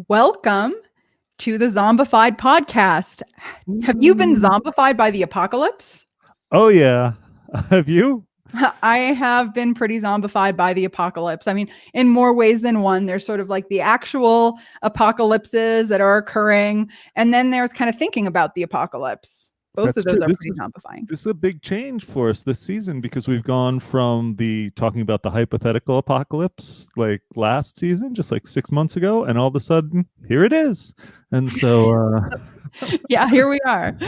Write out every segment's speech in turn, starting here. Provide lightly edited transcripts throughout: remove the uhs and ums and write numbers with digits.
Welcome to the Zombified podcast. Have you been zombified by the apocalypse? Oh, yeah. Have you? I have been pretty zombified by the apocalypse. I mean, in more ways than one. There's sort of like the actual apocalypses that are occurring, and then there's kind of thinking about the apocalypse. Both of those are pretty zombifying. This is a big change for us this season because we've gone from talking about the hypothetical apocalypse like last season, just like 6 months ago, and all of a sudden, here it is. And so yeah, here we are.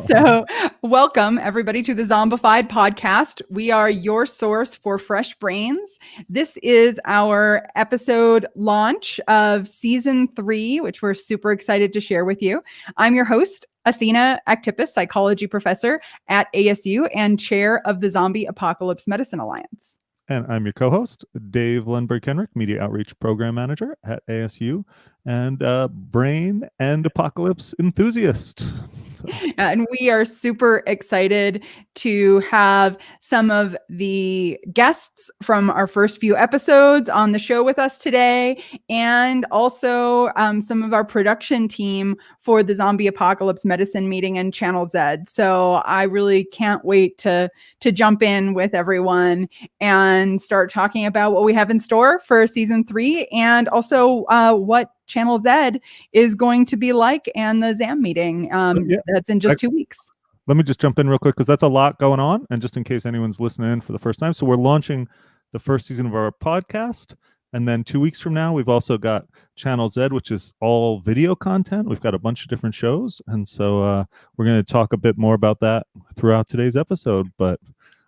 So welcome everybody to the Zombified podcast. We are your source for fresh brains. This is our episode launch of season 3, which we're super excited to share with you. I'm your host, Athena Aktipis, psychology professor at ASU and chair of the Zombie Apocalypse Medicine Alliance. And I'm your co-host, Dave Lundberg-Kenrick, Media Outreach Program Manager at ASU, and brain and apocalypse enthusiast. So. And we are super excited to have some of the guests from our first few episodes on the show with us today, and also some of our production team for the Zombie Apocalypse Medicine meeting and Channel Zed. So I really can't wait to jump in with everyone and start talking about what we have in store for season 3, and also what Channel Zed is going to be like, and the ZAM meeting that's in just 2 weeks. Let me just jump in real quick because that's a lot going on, and just in case anyone's listening in for the first time. So we're launching the first season of our podcast, and then 2 weeks from now, we've also got Channel Zed, which is all video content. We've got a bunch of different shows, and so we're going to talk a bit more about that throughout today's episode, but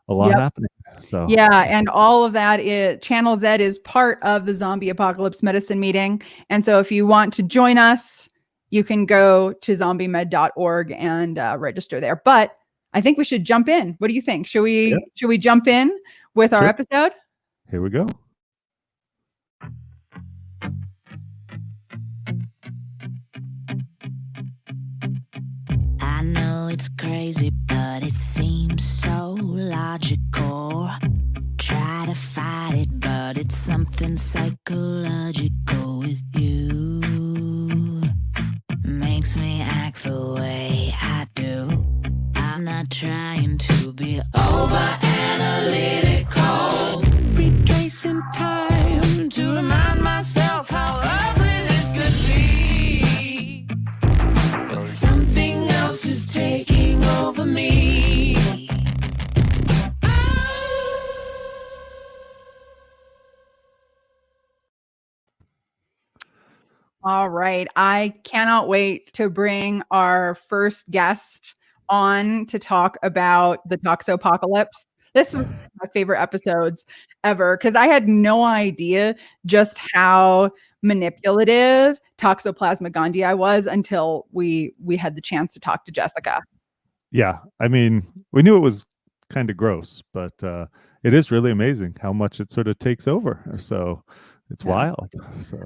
a lot happening. So yeah, and all of that is Channel Zed is part of the Zombie Apocalypse Medicine meeting. And so if you want to join us, you can go to zombiemed.org and register there. But I think we should jump in. What do you think? Should we jump in with our episode? Here we go. I know it's crazy, but it seems so logical. Try to fight it, but it's something psychological with you. Makes me act the way I do. I'm not trying to be over analytical. Retracing time to remind myself how ugly this could be. But something else is taking over me. All right. I cannot wait to bring our first guest on to talk about the Toxopocalypse. This was my favorite episodes ever because I had no idea just how manipulative Toxoplasma gondii was until we had the chance to talk to Jessica. Yeah, I mean, we knew it was kind of gross, but it is really amazing how much it sort of takes over. So it's wild. So,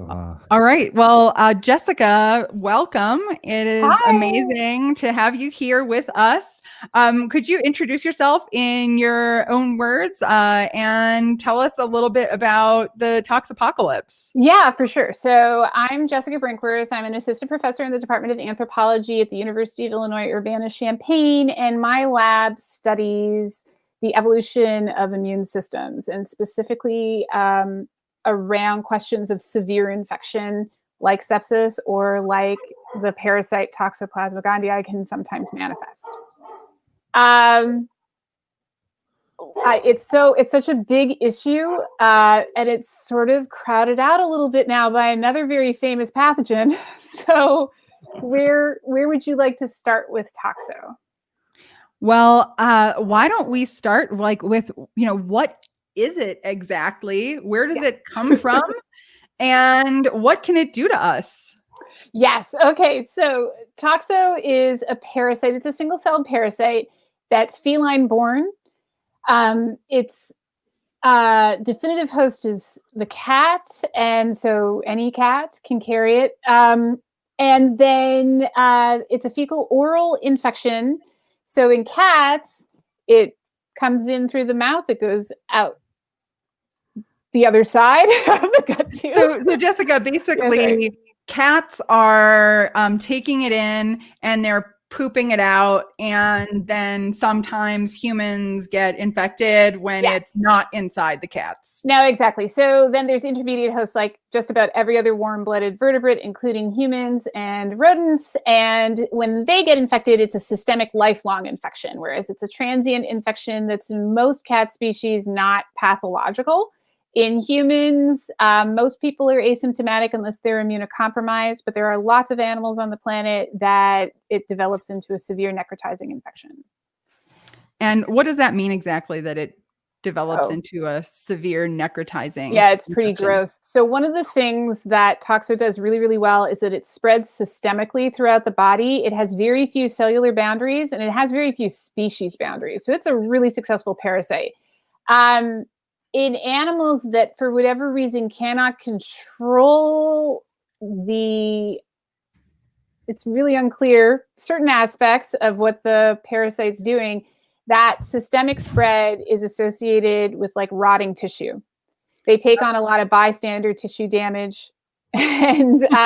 all right. Well, Jessica, welcome. It is amazing to have you here with us. Could you introduce yourself in your own words and tell us a little bit about the Toxopocalypse? Yeah, for sure. So I'm Jessica Brinkworth. I'm an assistant professor in the Department of Anthropology at the University of Illinois Urbana-Champaign, and my lab studies the evolution of immune systems, and specifically around questions of severe infection like sepsis or like the parasite Toxoplasma gondii can sometimes manifest. It's such a big issue, and it's sort of crowded out a little bit now by another very famous pathogen. So where would you like to start with Toxo? Well, why don't we start with, what is it exactly? Where does it come from? And what can it do to us? Yes. Okay. So Toxo is a parasite. It's a single-celled parasite that's feline born. Its definitive host is the cat. And so any cat can carry it. And then it's a fecal oral infection. So in cats, it comes in through the mouth. It goes out the other side of the gut tube. So Jessica, basically, cats are taking it in and they're pooping it out, and then sometimes humans get infected when it's not inside the cats. No, exactly. So then there's intermediate hosts like just about every other warm-blooded vertebrate, including humans and rodents. And when they get infected, it's a systemic lifelong infection, whereas it's a transient infection that's in most cat species not pathological. In humans, most people are asymptomatic unless they're immunocompromised, but there are lots of animals on the planet that it develops into a severe necrotizing infection. And what does that mean exactly, that it develops into a severe necrotizing? Yeah, it's pretty infection? gross. So one of the things that Toxo does really, really well is that it spreads systemically throughout the body. It has very few cellular boundaries and it has very few species boundaries. So it's a really successful parasite. In animals that, for whatever reason, cannot control it's really unclear, certain aspects of what the parasite's doing, that systemic spread is associated with like rotting tissue. They take on a lot of bystander tissue damage. And they take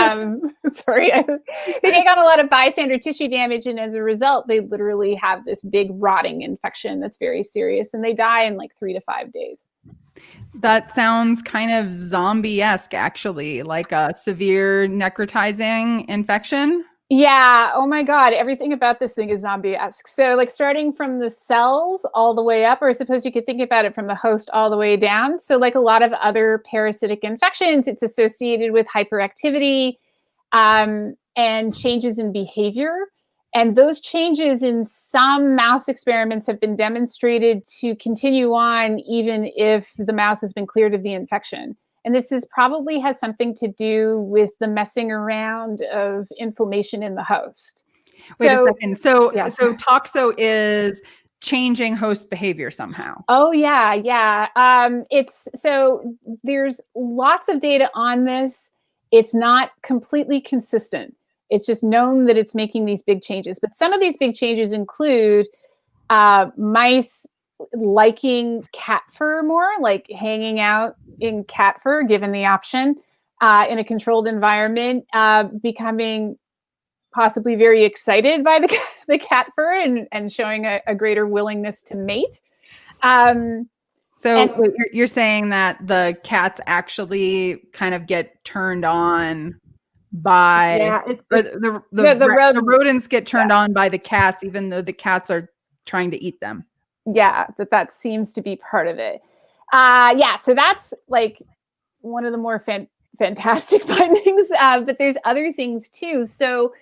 on a lot of bystander tissue damage. And as a result, they literally have this big rotting infection that's very serious. And they die in like 3 to 5 days. That sounds kind of zombie-esque, actually, like a severe necrotizing infection. Yeah. Oh my God. Everything about this thing is zombie-esque. So like starting from the cells all the way up, or I suppose you could think about it from the host all the way down. So like a lot of other parasitic infections, it's associated with hyperactivity and changes in behavior. And those changes in some mouse experiments have been demonstrated to continue on even if the mouse has been cleared of the infection. And this probably has something to do with the messing around of inflammation in the host. Wait a second. So Toxo is changing host behavior somehow. Oh yeah, yeah. There's lots of data on this. It's not completely consistent. It's just known that it's making these big changes. But some of these big changes include mice liking cat fur more, like hanging out in cat fur, given the option, in a controlled environment, becoming possibly very excited by the cat fur and showing a greater willingness to mate. You're saying that the cats actually kind of get turned on by the rodents get turned on by the cats, even though the cats are trying to eat them. Yeah, that seems to be part of it. So that's like one of the more fantastic findings, but there's other things too. So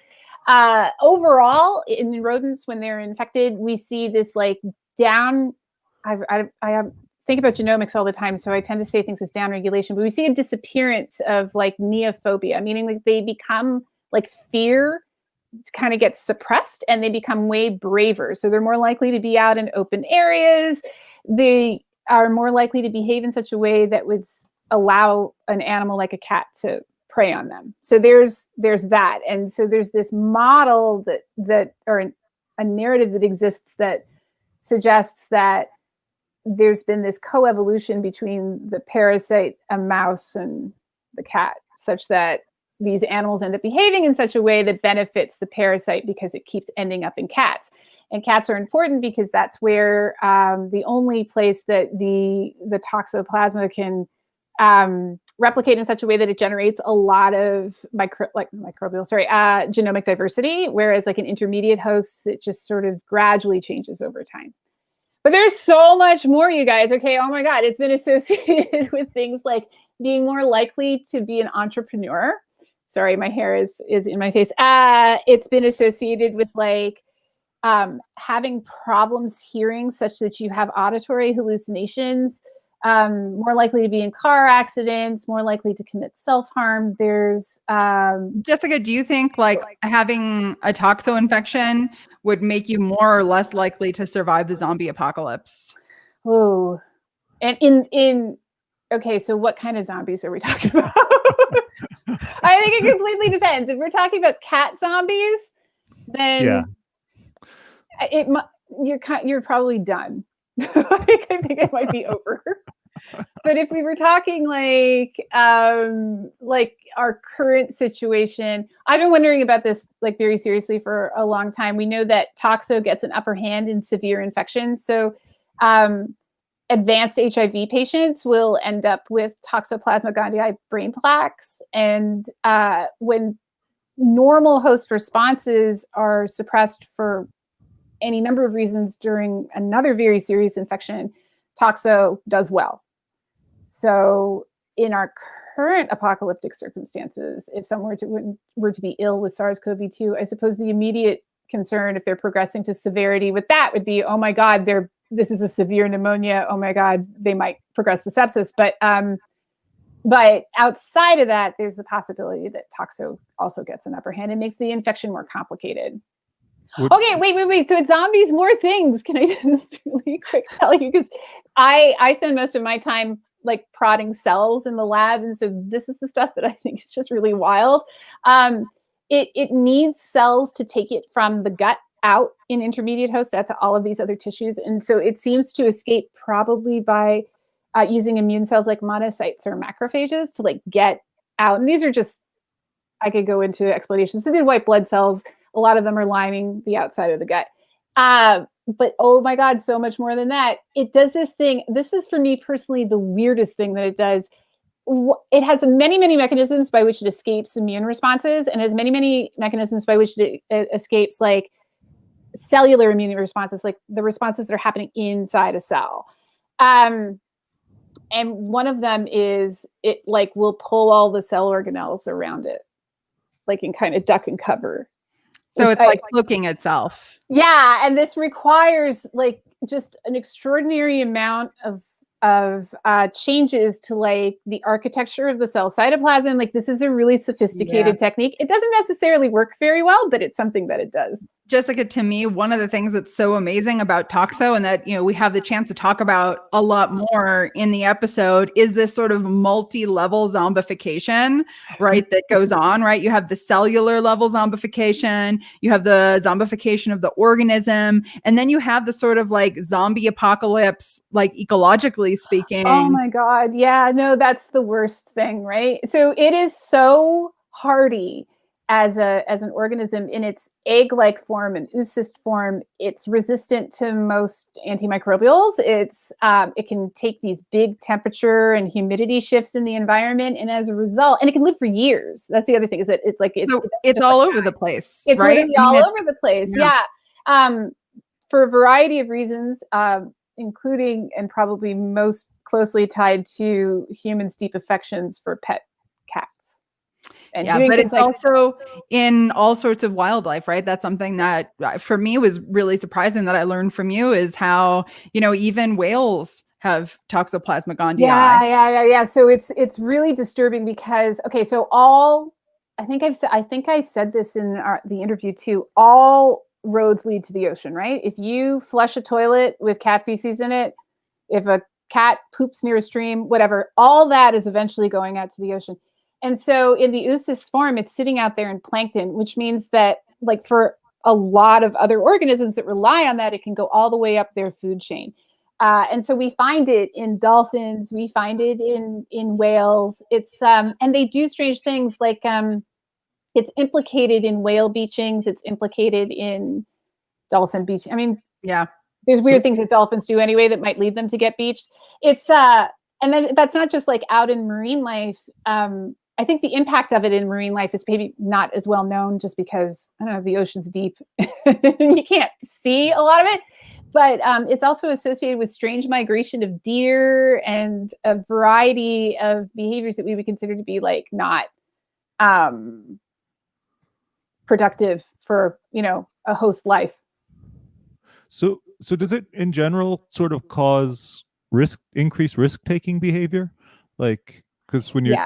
overall, in rodents, when they're infected, we see this like down. I think about genomics all the time, so I tend to say things as downregulation, but we see a disappearance of like neophobia, meaning like they become like fear kind of gets suppressed and they become way braver. So they're more likely to be out in open areas. They are more likely to behave in such a way that would allow an animal like a cat to prey on them. So there's that. And so there's this model that or a narrative that exists that suggests that there's been this coevolution between the parasite, a mouse, and the cat, such that these animals end up behaving in such a way that benefits the parasite because it keeps ending up in cats. And cats are important because that's where the only place that the toxoplasma can replicate in such a way that it generates a lot of genomic diversity, whereas like an intermediate host, it just sort of gradually changes over time. But there's so much more, you guys. Okay, oh my God, it's been associated with things like being more likely to be an entrepreneur. Sorry, my hair is in my face. It's been associated with like having problems hearing such that you have auditory hallucinations, more likely to be in car accidents, more likely to commit self-harm. There's Jessica, do you think like having a toxo infection would make you more or less likely to survive the zombie apocalypse? Oh, and okay, so what kind of zombies are we talking about? I think it completely depends. If we're talking about cat zombies, then you're probably done. I think it might be over. But if we were talking like our current situation, I've been wondering about this like very seriously for a long time. We know that toxo gets an upper hand in severe infections. So advanced HIV patients will end up with Toxoplasma gondii brain plaques. And when normal host responses are suppressed for any number of reasons during another very serious infection, toxo does well. So in our current apocalyptic circumstances, if someone were to be ill with SARS-CoV-2, I suppose the immediate concern, if they're progressing to severity with that, would be, oh my God, this is a severe pneumonia. Oh my God, they might progress to sepsis. But outside of that, there's the possibility that toxo also gets an upper hand and makes the infection more complicated. Okay, wait. So it's zombies, more things. Can I just really quick tell you? Because I spend most of my time like prodding cells in the lab. And so this is the stuff that I think is just really wild. It needs cells to take it from the gut out in intermediate hosts out to all of these other tissues. And so it seems to escape probably by using immune cells like monocytes or macrophages to like get out. And these are just, I could go into explanations. So these white blood cells, a lot of them are lining the outside of the gut. But oh my God, so much more than that. It does this thing. This is for me personally the weirdest thing that it does. It has many, many mechanisms by which it escapes immune responses, and has many, many mechanisms by which it escapes like cellular immune responses, like the responses that are happening inside a cell. And one of them is it like will pull all the cell organelles around it, like in kind of duck and cover. So it's like cloaking itself. Yeah, and this requires like just an extraordinary amount of changes to like the architecture of the cell cytoplasm. Like this is a really sophisticated technique. It doesn't necessarily work very well, but it's something that it does. Jessica, to me, one of the things that's so amazing about toxo, and that, you know, we have the chance to talk about a lot more in the episode, is this sort of multi-level zombification, right? That goes on, right? You have the cellular level zombification, you have the zombification of the organism, and then you have the sort of like zombie apocalypse, like ecologically speaking. Oh my God. Yeah, no, that's the worst thing, right? So it is so hardy as an organism in its egg-like form and oocyst form. It's resistant to most antimicrobials. It can take these big temperature and humidity shifts in the environment, and as a result, and it can live for years. That's the other thing, is that it's all over the place. It's right? literally all over the place. Yeah. For a variety of reasons, including and probably most closely tied to humans' deep affections for pet cats. And but it's also in all sorts of wildlife, right? That's something that for me was really surprising that I learned from you, is how, you know, even whales have Toxoplasma gondii. Yeah. So it's really disturbing because, okay, so I think I said this in the interview too, all roads lead to the ocean, right? If you flush a toilet with cat feces in it, if a cat poops near a stream, whatever, all that is eventually going out to the ocean. And so in the oocyst form, it's sitting out there in plankton, which means that like for a lot of other organisms that rely on that, it can go all the way up their food chain. And so we find it in dolphins, we find it in whales. It's and they do strange things like it's implicated in whale beachings, it's implicated in dolphin beaching. I mean, there's weird things that dolphins do anyway that might lead them to get beached. It's and then that's not just like out in marine life. I think the impact of it in marine life is maybe not as well known, just because, I don't know, the ocean's deep. You can't see a lot of it. But it's also associated with strange migration of deer and a variety of behaviors that we would consider to be like not productive for, you know, a host life. So does it in general sort of cause increased risk-taking behavior? Like, because when you're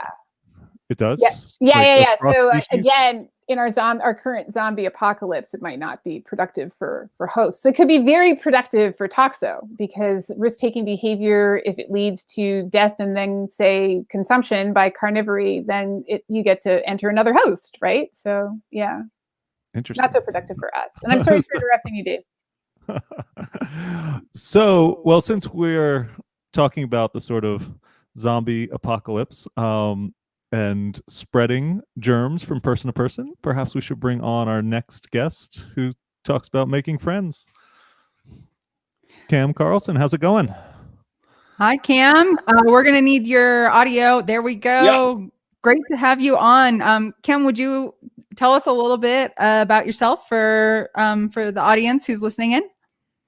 it does? Yeah. So again, in our current zombie apocalypse, it might not be productive for hosts. It could be very productive for toxo, because risk-taking behavior, if it leads to death and then say consumption by carnivory, then you get to enter another host, right? So yeah. Interesting. Not so productive for us. And I'm sorry for interrupting you, Dave. So, well, since we're talking about the sort of zombie apocalypse and spreading germs from person to person, perhaps we should bring on our next guest who talks about making friends. Cam Carlson, how's it going? Hi, Cam. We're going to need your audio. There we go. Yeah. Great to have you on. Cam, would you tell us a little bit about yourself for the audience who's listening in?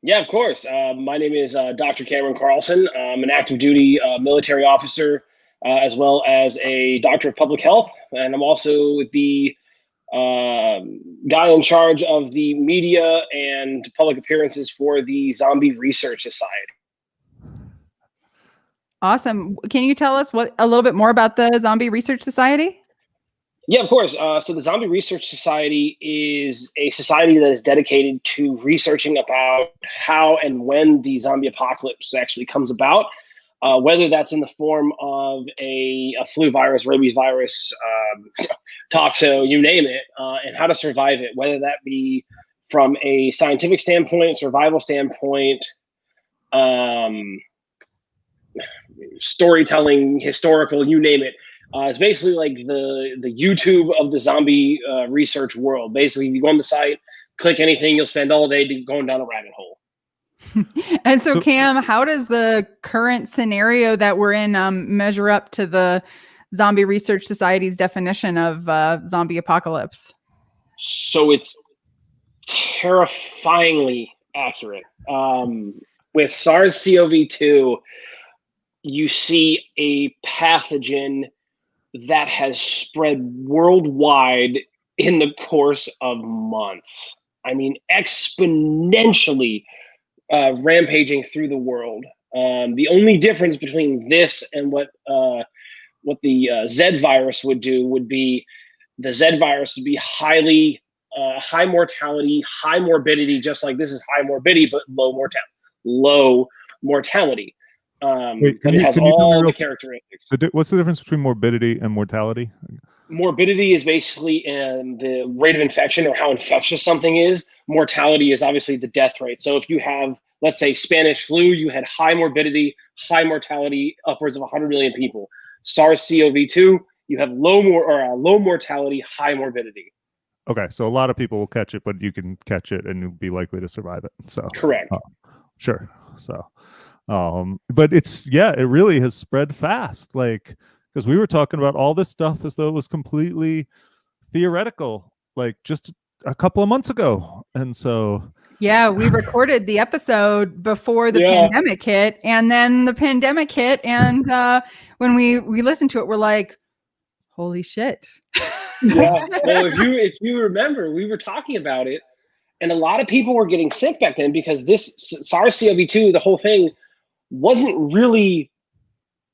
Yeah, of course. My name is Dr. Cameron Carlson. I'm an active duty military officer, as well as a doctor of public health. And I'm also the guy in charge of the media and public appearances for the Zombie Research Society. Awesome. Can you tell us a little bit more about the Zombie Research Society? Yeah, of course. So the Zombie Research Society is a society that is dedicated to researching about how and when the zombie apocalypse actually comes about, whether that's in the form of a flu virus, rabies virus, toxo, you name it, and how to survive it, whether that be from a scientific standpoint, survival standpoint, storytelling, historical, you name it. It's basically like the YouTube of the zombie research world. Basically, if you go on the site, click anything, you'll spend all day going down a rabbit hole. And so, Cam, how does the current scenario that we're in measure up to the Zombie Research Society's definition of zombie apocalypse? So it's terrifyingly accurate. With SARS-CoV-2, you see a pathogen that has spread worldwide in the course of months. I mean, exponentially rampaging through the world. The only difference between this and what the Zed virus would do would be the Zed virus would be highly high mortality, high morbidity, just like this is high morbidity, but low mortality. Wait, but it has all the characteristics. What's the difference between morbidity and mortality? Morbidity is basically the rate of infection or how infectious something is. Mortality is obviously the death rate. So if you have, let's say, Spanish flu, you had high morbidity, high mortality, upwards of 100 million people. SARS-CoV-2, you have low mortality, high morbidity. Okay, so a lot of people will catch it, but you can catch it and you'll be likely to survive it. So correct. Sure. So but it really has spread fast, like, because we were talking about all this stuff as though it was completely theoretical, like just a couple of months ago. And so yeah, we recorded the episode before the pandemic hit, and then the pandemic hit, and when we listened to it, we're like, holy shit. Yeah. Well, if you remember, we were talking about it, and a lot of people were getting sick back then because this SARS-CoV-2, the whole thing, wasn't really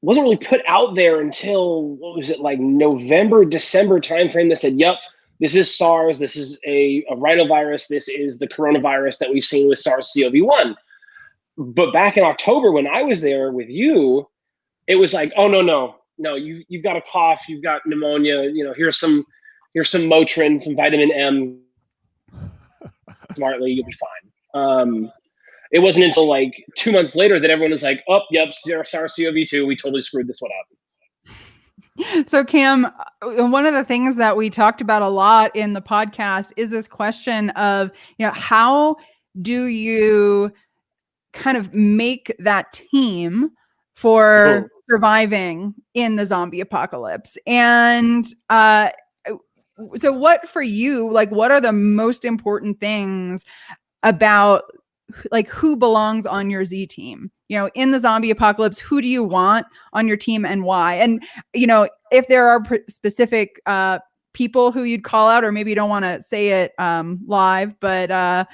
put out there until, what was it, like November, December timeframe that said, yep, this is SARS, this is a rhinovirus, this is the coronavirus that we've seen with SARS-CoV-1. But back in October when I was there with you, it was like, oh, no, you've got a cough, you've got pneumonia, here's some Motrin, some vitamin M, smartly, you'll be fine. It wasn't until like 2 months later that everyone was like, oh, yep, SARS-CoV-2, we totally screwed this one up. So, Cam, one of the things that we talked about a lot in the podcast is this question of, how do you kind of make that team for surviving in the zombie apocalypse? And so what for you, like, what are the most important things about, like, who belongs on your Z team? In the zombie apocalypse, who do you want on your team and why? And, if there are specific people who you'd call out, or maybe you don't want to say it live, but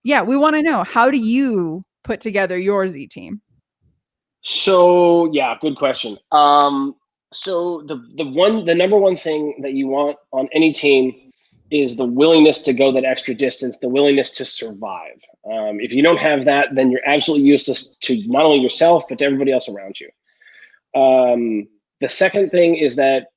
we want to know, how do you put together your Z team? So, yeah, good question. So the number one thing that you want on any team is the willingness to go that extra distance, the willingness to survive. If you don't have that, then you're absolutely useless to not only yourself, but to everybody else around you. The second thing is that,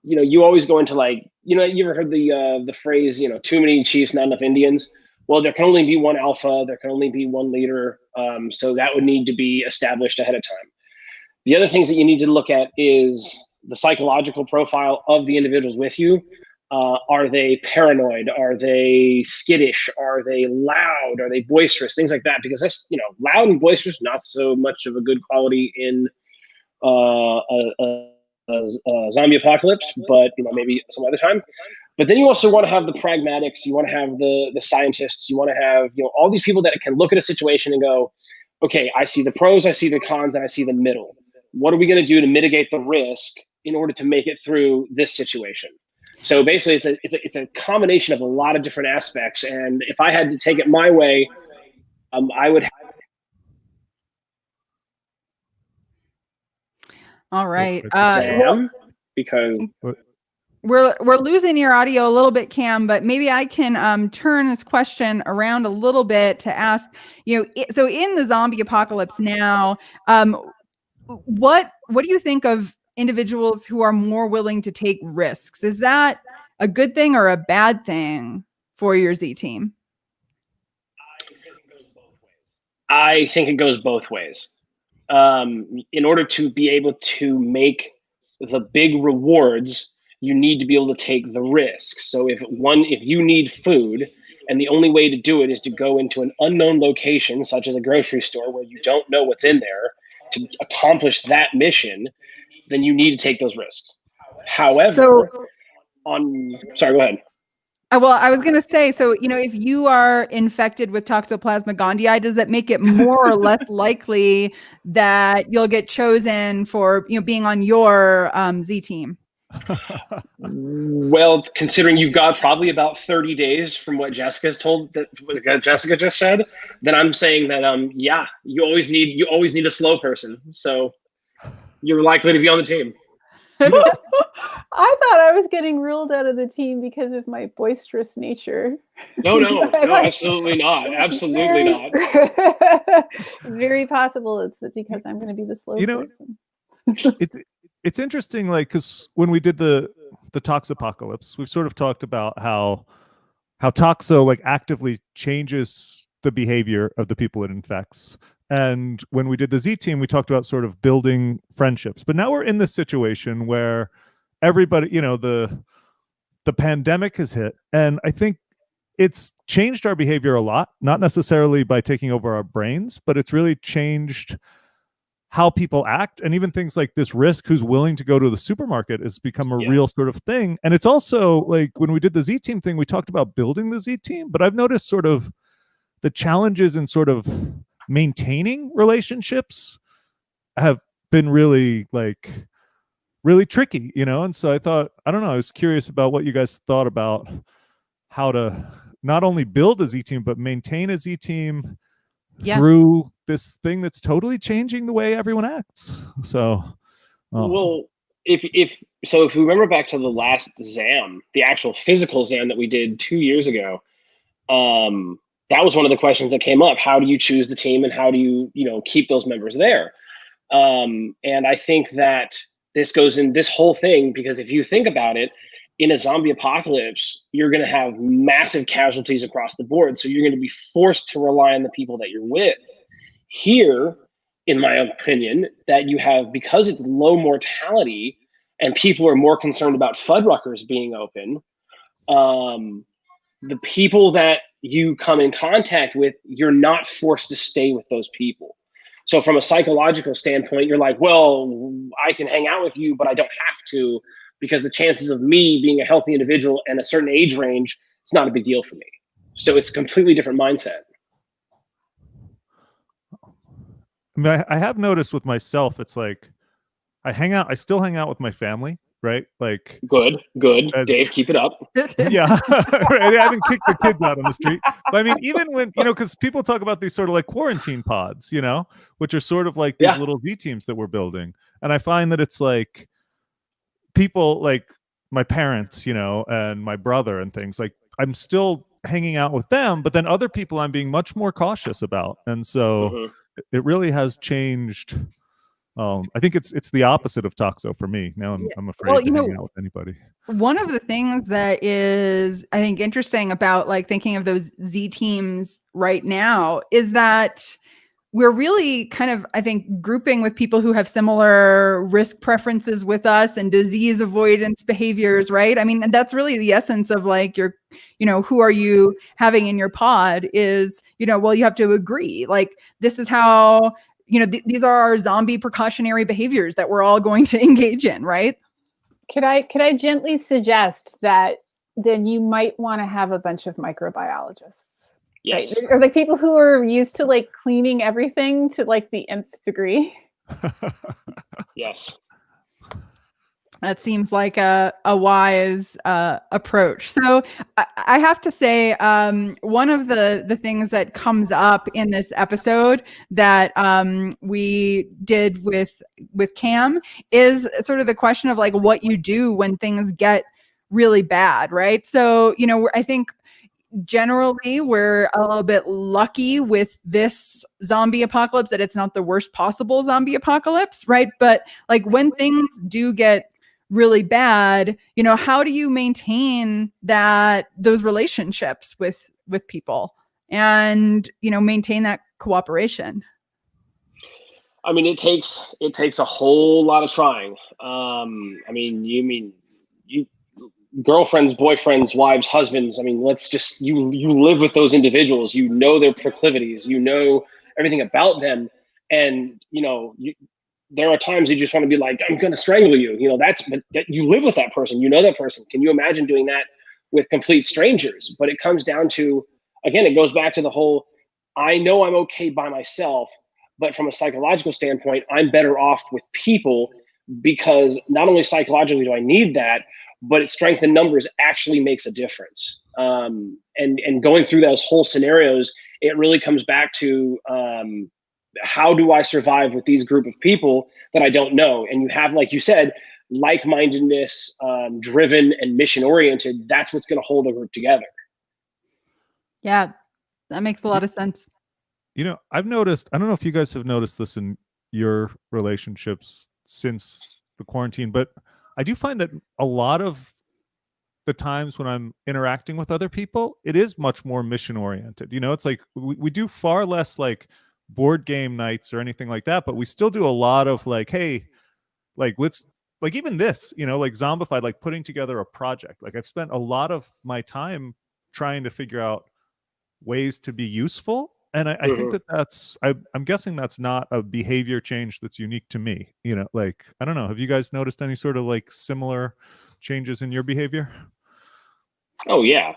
you always go into, like, you ever heard the phrase, too many chiefs, not enough Indians? Well, there can only be one alpha, there can only be one leader. So that would need to be established ahead of time. The other things that you need to look at is the psychological profile of the individuals with you. Are they paranoid? Are they skittish? Are they loud? Are they boisterous? Things like that. Because that's, loud and boisterous, not so much of a good quality in a zombie apocalypse, but maybe some other time. But then you also want to have the pragmatics. You want to have the scientists. You want to have all these people that can look at a situation and go, okay, I see the pros, I see the cons, and I see the middle. What are we going to do to mitigate the risk in order to make it through this situation? So basically, it's a combination of a lot of different aspects. And if I had to take it my way, I would. All right. Because we're losing your audio a little bit, Cam, but maybe I can turn this question around a little bit to ask, so in the zombie apocalypse now, what do you think of individuals who are more willing to take risks? Is that a good thing or a bad thing for your Z team? I think it goes both ways. In order to be able to make the big rewards, you need to be able to take the risk. So if you need food and the only way to do it is to go into an unknown location, such as a grocery store where you don't know what's in there, to accomplish that mission, then you need to take those risks. However, sorry, go ahead. Well, I was going to say, so, if you are infected with Toxoplasma gondii, does that make it more or less likely that you'll get chosen for, being on your Z team? Well, considering you've got probably about 30 days from what Jessica just said, then I'm saying that, you always need a slow person. So you're likely to be on the team. I thought I was getting ruled out of the team because of my boisterous nature. No, absolutely not. Absolutely not. It's very possible it's because I'm going to be the slow person. It's interesting, because when we did the Toxapocalypse, we've sort of talked about how Toxo actively changes the behavior of the people it infects. And when we did the Z team, we talked about sort of building friendships. But now we're in this situation where everybody, the pandemic has hit. And I think it's changed our behavior a lot, not necessarily by taking over our brains, but it's really changed how people act. And even things like this risk, who's willing to go to the supermarket, has become a real sort of thing. And it's also when we did the Z team thing, we talked about building the Z team, but I've noticed sort of the challenges in sort of maintaining relationships have been really tricky, and so I was curious about what you guys thought about how to not only build a Z team but maintain a Z team through this thing that's totally changing the way everyone acts. So well, if we remember back to the last ZAM, the actual physical ZAM that we did 2 years ago, that was one of the questions that came up. How do you choose the team, and how do you, keep those members there? And I think that this goes in this whole thing, because if you think about it, in a zombie apocalypse, you're going to have massive casualties across the board. So you're going to be forced to rely on the people that you're with. Here, in my opinion, that you have, because it's low mortality and people are more concerned about Fuddruckers being open, the people that you come in contact with, you're not forced to stay with those people. So from a psychological standpoint, you're like, well, I can hang out with you, but I don't have to, because the chances of me being a healthy individual and a certain age range, it's not a big deal for me. So it's a completely different mindset. I mean, I have noticed with myself, it's I still hang out with my family, right? Good. Dave, keep it up. Yeah. Right? I haven't kicked the kids out on the street. But I mean, even when, because people talk about these sort of quarantine pods, which are sort of these little Z teams that we're building. And I find that it's people my parents, and my brother and things, I'm still hanging out with them, but then other people I'm being much more cautious about. And so it really has changed. I think it's the opposite of Toxo for me. Now I'm afraid to hang out with anybody. One of the things that is, I think, interesting about thinking of those Z teams right now is that we're really kind of, I think, grouping with people who have similar risk preferences with us and disease avoidance behaviors, right? I mean, and that's really the essence of like your, who are you having in your pod is, well, you have to agree. Like, this is how, these are our zombie precautionary behaviors that we're all going to engage in, right? Could I gently suggest that then you might want to have a bunch of microbiologists? Yes. Right? Or like people who are used to like cleaning everything to like the nth degree. Yes. That seems like a wise approach. So I have to say, one of the things that comes up in this episode that we did with Cam is sort of the question of like what you do when things get really bad, right? So, I think generally we're a little bit lucky with this zombie apocalypse that it's not the worst possible zombie apocalypse, right? But like when things do get really bad, how do you maintain those relationships with people and maintain that cooperation? I mean, it takes a whole lot of trying. You girlfriends, boyfriends, wives, husbands. I mean, let's just you live with those individuals. You know their proclivities. You know everything about them, and there are times you just want to be like, I'm going to strangle you. But you live with that person. You know that person. Can you imagine doing that with complete strangers? But it comes down to, again, it goes back to the whole, I know I'm okay by myself, but from a psychological standpoint, I'm better off with people because not only psychologically do I need that, but strength in numbers actually makes a difference. And going through those whole scenarios, it really comes back to how do I survive with these group of people that I don't know? And you have, like you said, like-mindedness, driven and mission-oriented. That's what's going to hold a group together. Yeah, that makes a lot of sense. I've noticed, I don't know if you guys have noticed this in your relationships since the quarantine, but I do find that a lot of the times when I'm interacting with other people, it is much more mission oriented. It's like we do far less like board game nights or anything like that, but we still do a lot of like, hey, like let's like even this, like Zombified, like putting together a project. Like I've spent a lot of my time trying to figure out ways to be useful. And I think I'm guessing that's not a behavior change that's unique to me. Like, I don't know. Have you guys noticed any sort of like similar changes in your behavior? Oh, yeah.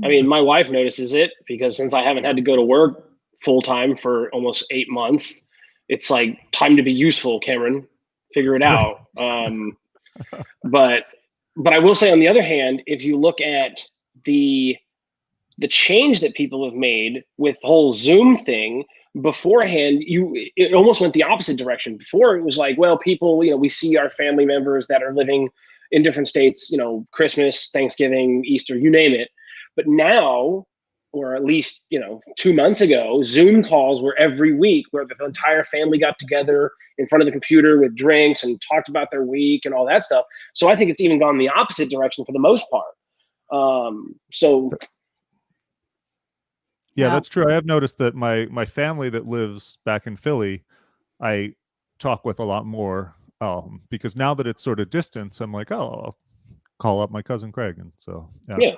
I mean, my wife notices it because since I haven't had to go to work full time for almost 8 months, it's like time to be useful, Cameron. Figure it out. But I will say, on the other hand, if you look at the change that people have made with the whole Zoom thing beforehand, it almost went the opposite direction. Before it was like, well, people, we see our family members that are living in different states, Christmas, Thanksgiving, Easter, you name it. But now, or at least, 2 months ago, Zoom calls were every week where the entire family got together in front of the computer with drinks and talked about their week and all that stuff. So I think it's even gone the opposite direction for the most part. Yeah, that's true. I have noticed that my family that lives back in Philly, I talk with a lot more because now that it's sort of distance, I'm like, I'll call up my cousin Craig. And so, yeah.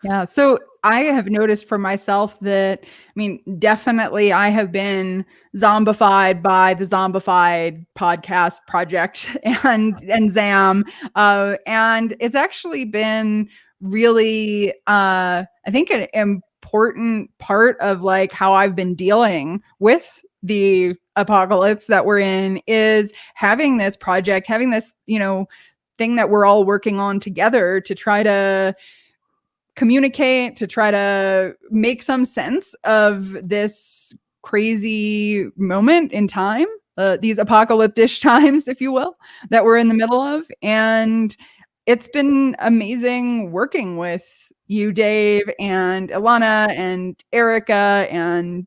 Yeah. So I have noticed for myself that, I mean, definitely I have been zombified by the Zombified podcast project and Zam. And it's actually been really, I think, an important part of like how I've been dealing with the apocalypse that we're in is having this project, having this, thing that we're all working on together to try to communicate, to try to make some sense of this crazy moment in time, these apocalyptish times, if you will, that we're in the middle of. And it's been amazing working with you, Dave, and Ilana, and Erica, and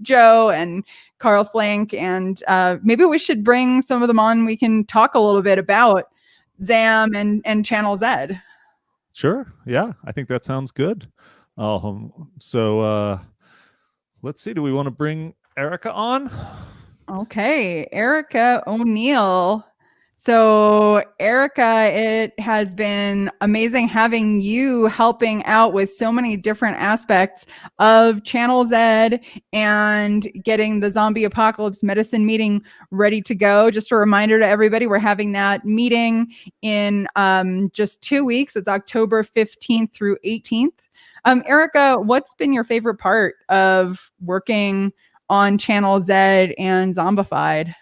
Joe, and Carl Flink. And maybe we should bring some of them on. We can talk a little bit about Zam and Channel Zed. Sure. Yeah, I think that sounds good. So let's see. Do we want to bring Erica on? Okay, Erica O'Neill. So, Erica, it has been amazing having you helping out with so many different aspects of Channel Zed and getting the zombie apocalypse medicine meeting ready to go. Just a reminder to everybody, we're having that meeting in just 2 weeks. It's October 15th through 18th. Erica, what's been your favorite part of working on Channel Zed and Zombified?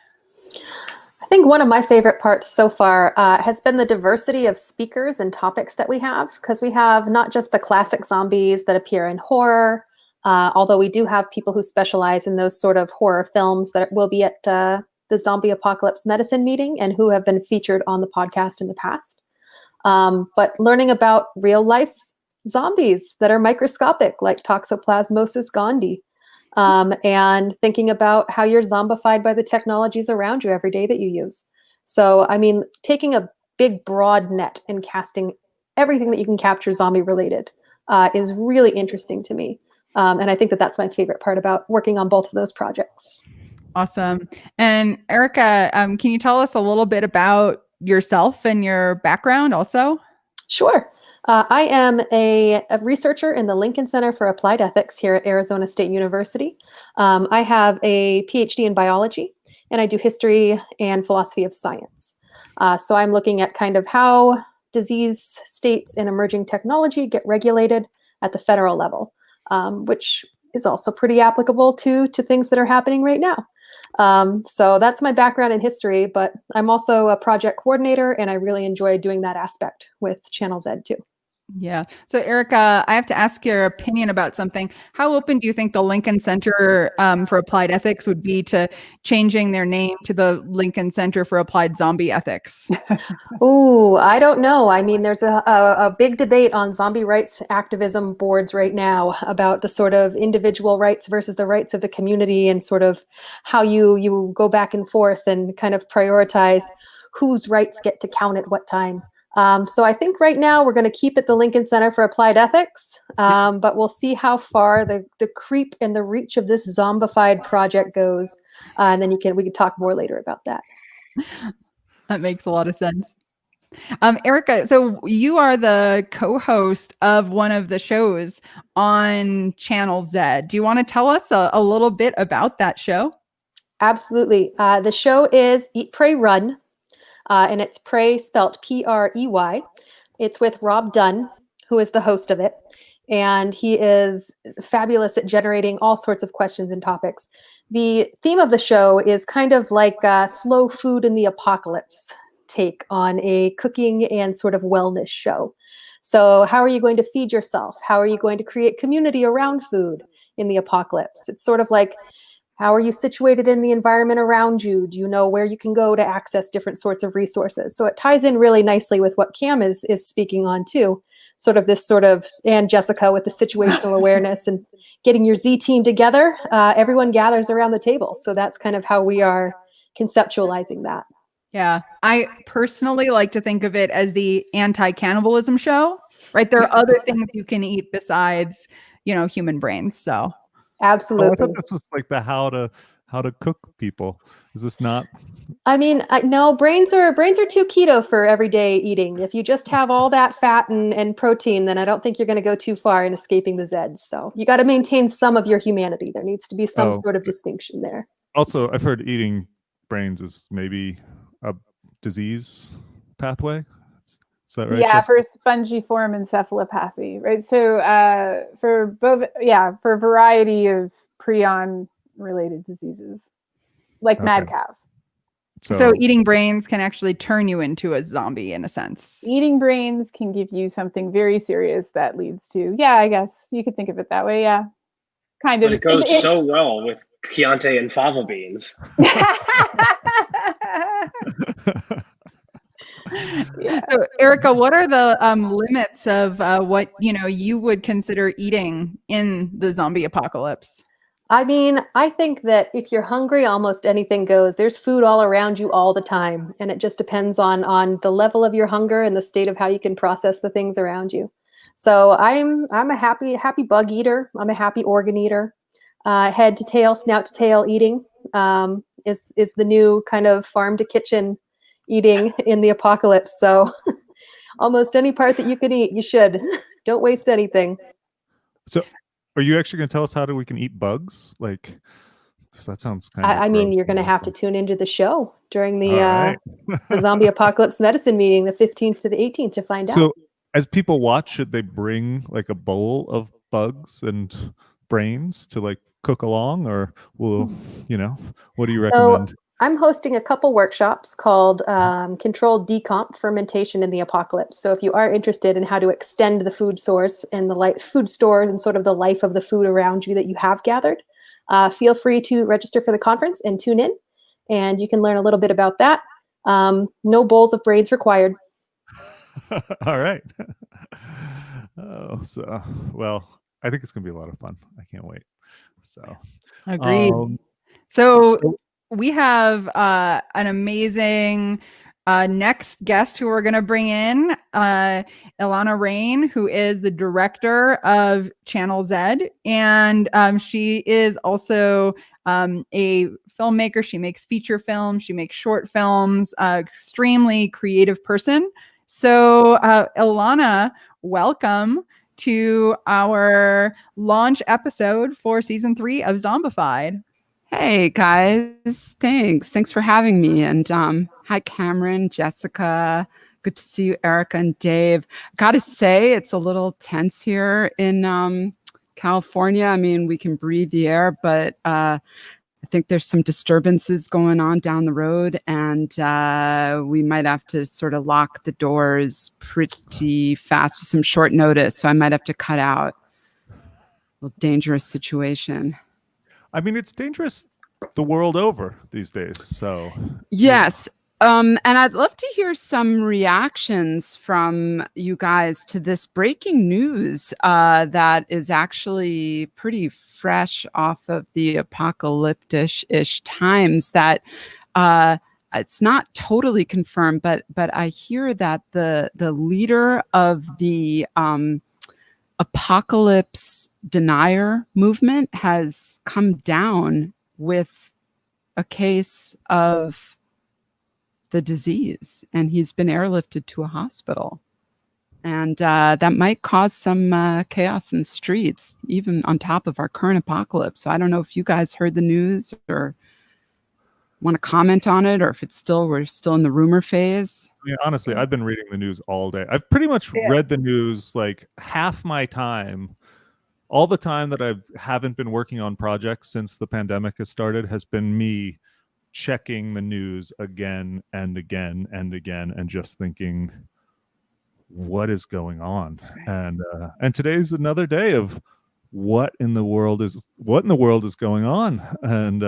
I think one of my favorite parts so far has been the diversity of speakers and topics that we have, because we have not just the classic zombies that appear in horror, although we do have people who specialize in those sort of horror films that will be at the Zombie Apocalypse Medicine meeting and who have been featured on the podcast in the past. But learning about real life zombies that are microscopic, like Toxoplasmosis gondii. And thinking about how you're zombified by the technologies around you every day that you use. So, I mean, taking a big, broad net and casting everything that you can capture zombie related is really interesting to me. And I think that that's my favorite part about working on both of those projects. Awesome. And Erica, can you tell us a little bit about yourself and your background also? Sure. I am a researcher in the Lincoln Center for Applied Ethics here at Arizona State University. I have a PhD in biology, and I do history and philosophy of science. So I'm looking at kind of how disease states and emerging technology get regulated at the federal level, which is also pretty applicable to things that are happening right now. So that's my background in history, but I'm also a project coordinator, and I really enjoy doing that aspect with Channel Zed too. Yeah. So, Erica, I have to ask your opinion about something. How open do you think the Lincoln Center for Applied Ethics would be to changing their name to the Lincoln Center for Applied Zombie Ethics? Ooh, I don't know. I mean, there's a big debate on zombie rights activism boards right now about the sort of individual rights versus the rights of the community, and sort of how you go back and forth and kind of prioritize whose rights get to count at what time. So I think right now we're going to keep it the Lincoln Center for Applied Ethics, but we'll see how far the creep and the reach of this zombified project goes, and then we can talk more later about that. That makes a lot of sense. Erica, so you are the co-host of one of the shows on Channel Zed. Do you want to tell us a little bit about that show? Absolutely. The show is Eat, Pray, Run. And it's Prey spelt Prey. It's with Rob Dunn, who is the host of it. And he is fabulous at generating all sorts of questions and topics. The theme of the show is kind of like slow food in the apocalypse take on a cooking and sort of wellness show. So how are you going to feed yourself? How are you going to create community around food in the apocalypse? It's sort of like, how are you situated in the environment around you? Do you know where you can go to access different sorts of resources? So it ties in really nicely with what Cam is speaking on too. And Jessica with the situational awareness and getting your Z team together. Everyone gathers around the table. So that's kind of how we are conceptualizing that. Yeah, I personally like to think of it as the anti-cannibalism show, right? There are other things you can eat besides, human brains. So absolutely. Oh, I thought this was like the how to cook people. Is this not? I mean, no, brains are too keto for everyday eating. If you just have all that fat and protein, then I don't think you're going to go too far in escaping the Zeds. So you got to maintain some of your humanity. There needs to be some sort of distinction there. Also, I've heard eating brains is maybe a disease pathway. Is that right? Yeah, for spongiform encephalopathy, right? So for a variety of prion-related diseases, like mad cows. So eating brains can actually turn you into a zombie in a sense. Eating brains can give you something very serious that leads to, I guess you could think of it that way, yeah. Kind of. But it goes so well with Chianti and fava beans. Yeah. So, Erica, what are the limits of what you would consider eating in the zombie apocalypse? I mean, I think that if you're hungry, almost anything goes. There's food all around you all the time, and it just depends on the level of your hunger and the state of how you can process the things around you. So I'm a happy bug eater. I'm a happy organ eater. head to tail, snout to tail eating is the new kind of farm to kitchen eating in the apocalypse. So almost any part that you can eat, you should. Don't waste anything. So, are you actually going to tell us how we can eat bugs? Like, that sounds kind of. I mean, gross you're going to and have to awful. tune into the show during the All right. the zombie apocalypse medicine meeting, the 15th to the 18th, to find out. So, as people watch, should they bring like a bowl of bugs and brains to like cook along, or will what do you recommend? So I'm hosting a couple workshops called Controlled Decomp Fermentation in the Apocalypse. So if you are interested in how to extend the food source and the food stores and sort of the life of the food around you that you have gathered, feel free to register for the conference and tune in, and you can learn a little bit about that. No bowls of brains required. All right. Well, I think it's gonna be a lot of fun. I can't wait. So Agreed. So so- we have an amazing next guest who we're going to bring in, Ilana Rein, who is the director of Channel Zed. And she is also a filmmaker. She makes feature films. She makes short films, extremely creative person. So Ilana, welcome to our launch episode for season 3 of Zombified. Hey guys, thanks for having me. And hi Cameron, Jessica, good to see you, Erica and Dave. Gotta say, it's a little tense here in California. I mean, we can breathe the air, but I think there's some disturbances going on down the road, and we might have to sort of lock the doors pretty fast with some short notice. So I might have to cut out. A little dangerous situation. I mean, it's dangerous the world over these days. So yes. And I'd love to hear some reactions from you guys to this breaking news that is actually pretty fresh off of the Apocalyptish Times, that it's not totally confirmed, but I hear that the leader of the apocalypse denier movement has come down with a case of the disease, and he's been airlifted to a hospital, and that might cause some chaos in the streets, even on top of our current apocalypse. So I don't know if you guys heard the news or want to comment on it, or if we're still in the rumor phase. I mean, honestly, I've been reading the news all day. I've pretty much read the news like half my time. All the time that I haven't been working on projects since the pandemic has started has been me checking the news again and again and again, and just thinking, what is going on? And today's another day of what in the world is going on. And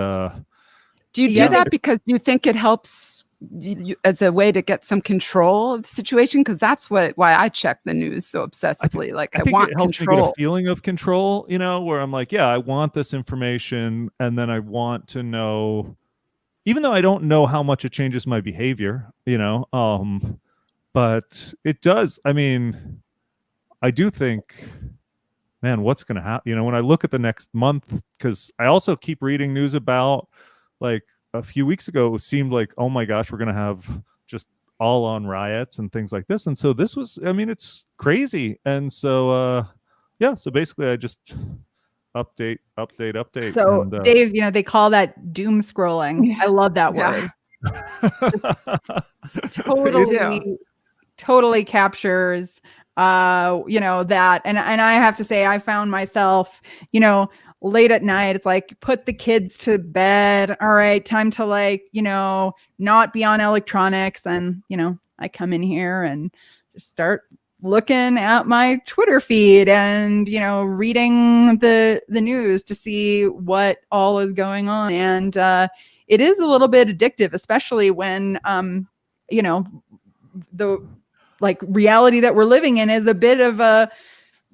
do you do that because you think it helps you, as a way to get some control of the situation? Because that's why I check the news so obsessively. I think want it helps control. me get a feeling of control, where I'm like, yeah, I want this information, and then I want to know, even though I don't know how much it changes my behavior, but it does. I mean, I do think, man, what's going to happen? When I look at the next month, because I also keep reading news about, like, a few weeks ago, it seemed like, oh my gosh, we're going to have just all on riots and things like this. And so this was, I mean, it's crazy. And so, so basically I just update. So and, Dave, they call that doom scrolling. I love that word. Totally captures that. And I have to say, I found myself, late at night, it's like, put the kids to bed. All right, time to not be on electronics. And, I come in here and just start looking at my Twitter feed and, reading the news to see what all is going on. And it is a little bit addictive, especially when, the reality that we're living in is a bit of a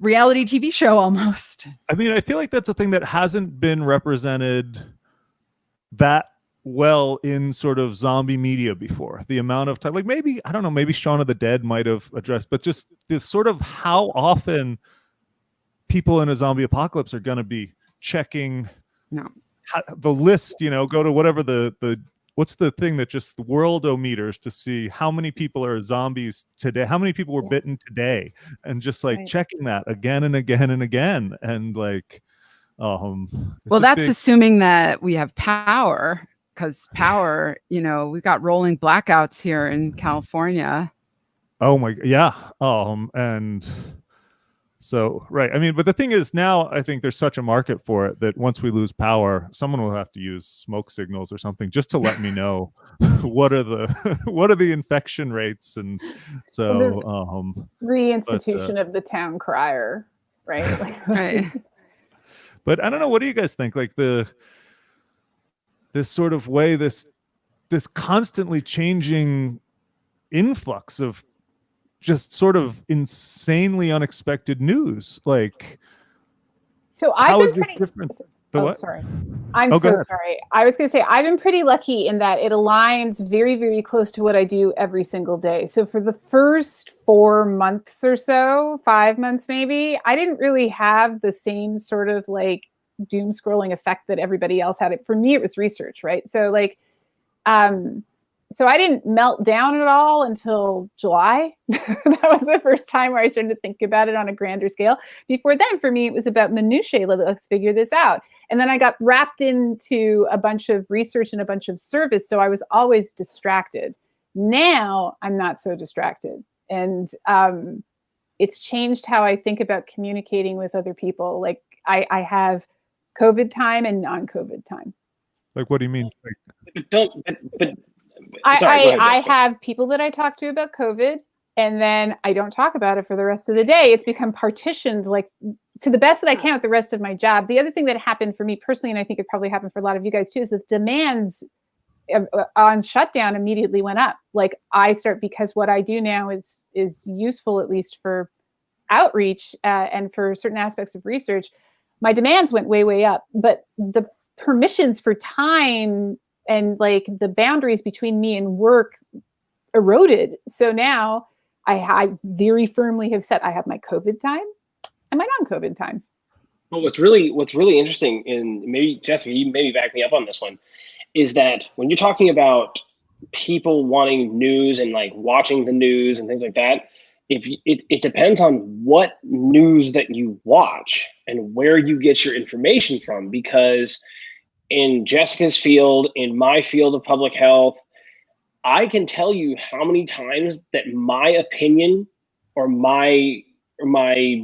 reality TV show almost. I mean, I feel like that's a thing that hasn't been represented that well in sort of zombie media before. The amount of time, like, maybe, I don't know, maybe Shaun of the Dead might have addressed, but just this sort of how often people in a zombie apocalypse are going to be checking No. The list, go to whatever the what's the thing that just the worldometers to see how many people are zombies today, how many people were bitten today, and just like checking that again and again and again, and like, well, that's assuming that we have power, because power, we've got rolling blackouts here in California. Oh my, yeah, and. So, right. I mean, but the thing is now I think there's such a market for it that once we lose power, someone will have to use smoke signals or something just to let me know what are the infection rates. And so, reinstitution of the town crier, right? Right. But I don't know. What do you guys think? Like this sort of way, this constantly changing influx of just sort of insanely unexpected news. Like, so how is been this different? Sorry. I'm so sorry. I was going to say, I've been pretty lucky in that it aligns very, very close to what I do every single day. So for the first 4 months or so, 5 months maybe, I didn't really have the same sort of like doom scrolling effect that everybody else had. For me, it was research, right? So like, so I didn't melt down at all until July. That was the first time where I started to think about it on a grander scale. Before then, for me, it was about minutiae. Let's figure this out. And then I got wrapped into a bunch of research and a bunch of service. So I was always distracted. Now I'm not so distracted. And it's changed how I think about communicating with other people. Like I have COVID time and non-COVID time. Like, what do you mean? I have people that I talk to about COVID, and then I don't talk about it for the rest of the day. It's become partitioned, like, to the best that I can with the rest of my job. The other thing that happened for me personally, and I think it probably happened for a lot of you guys too, is that demands on shutdown immediately went up. Like because what I do now is useful, at least for outreach and for certain aspects of research. My demands went way, way up, but the permissions for time and like the boundaries between me and work eroded. So now I very firmly have said I have my COVID time and my non-COVID time. Well, what's really interesting, and maybe Jessica, you maybe back me up on this one, is that when you're talking about people wanting news and like watching the news and things like that, it depends on what news that you watch and where you get your information from, because in Jessica's field, in my field of public health, I can tell you how many times that my opinion or my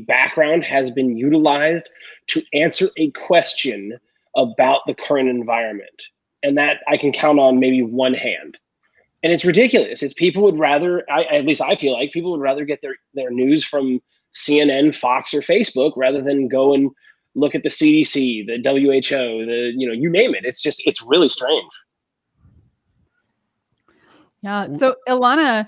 background has been utilized to answer a question about the current environment. And that I can count on maybe one hand. And it's ridiculous. It's people would rather, at least I feel like people would rather get their news from CNN, Fox, or Facebook rather than go and look at the CDC, the WHO, you name it. It's really strange. Yeah. So Ilana,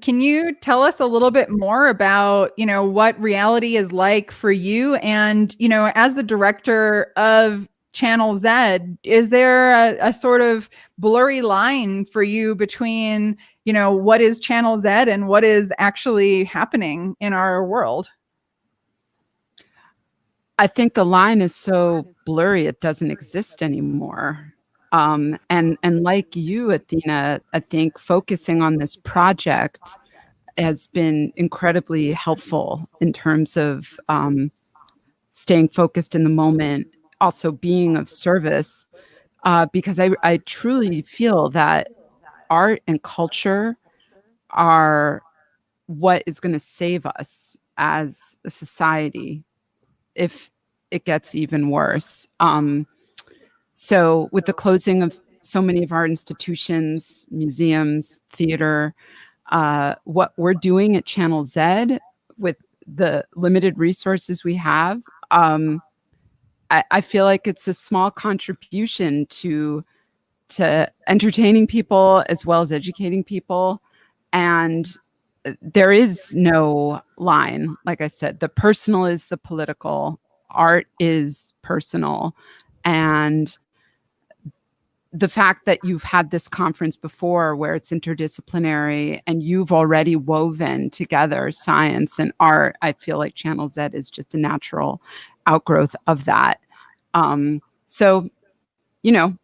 can you tell us a little bit more about, what reality is like for you? And, as the director of Channel Zed, is there a sort of blurry line for you between, what is Channel Zed and what is actually happening in our world? I think the line is so blurry, it doesn't exist anymore. And like you, Athena, I think focusing on this project has been incredibly helpful in terms of staying focused in the moment, also being of service, because I truly feel that art and culture are what is going to save us as a society if it gets even worse. So with the closing of so many of our institutions, museums, theater, what we're doing at Channel Zed with the limited resources we have, I feel like it's a small contribution to entertaining people as well as educating people. And there is no line. Like I said, the personal is the political, art is personal. And the fact that you've had this conference before where it's interdisciplinary and you've already woven together science and art, I feel like Channel Zed is just a natural outgrowth of that. So, you know,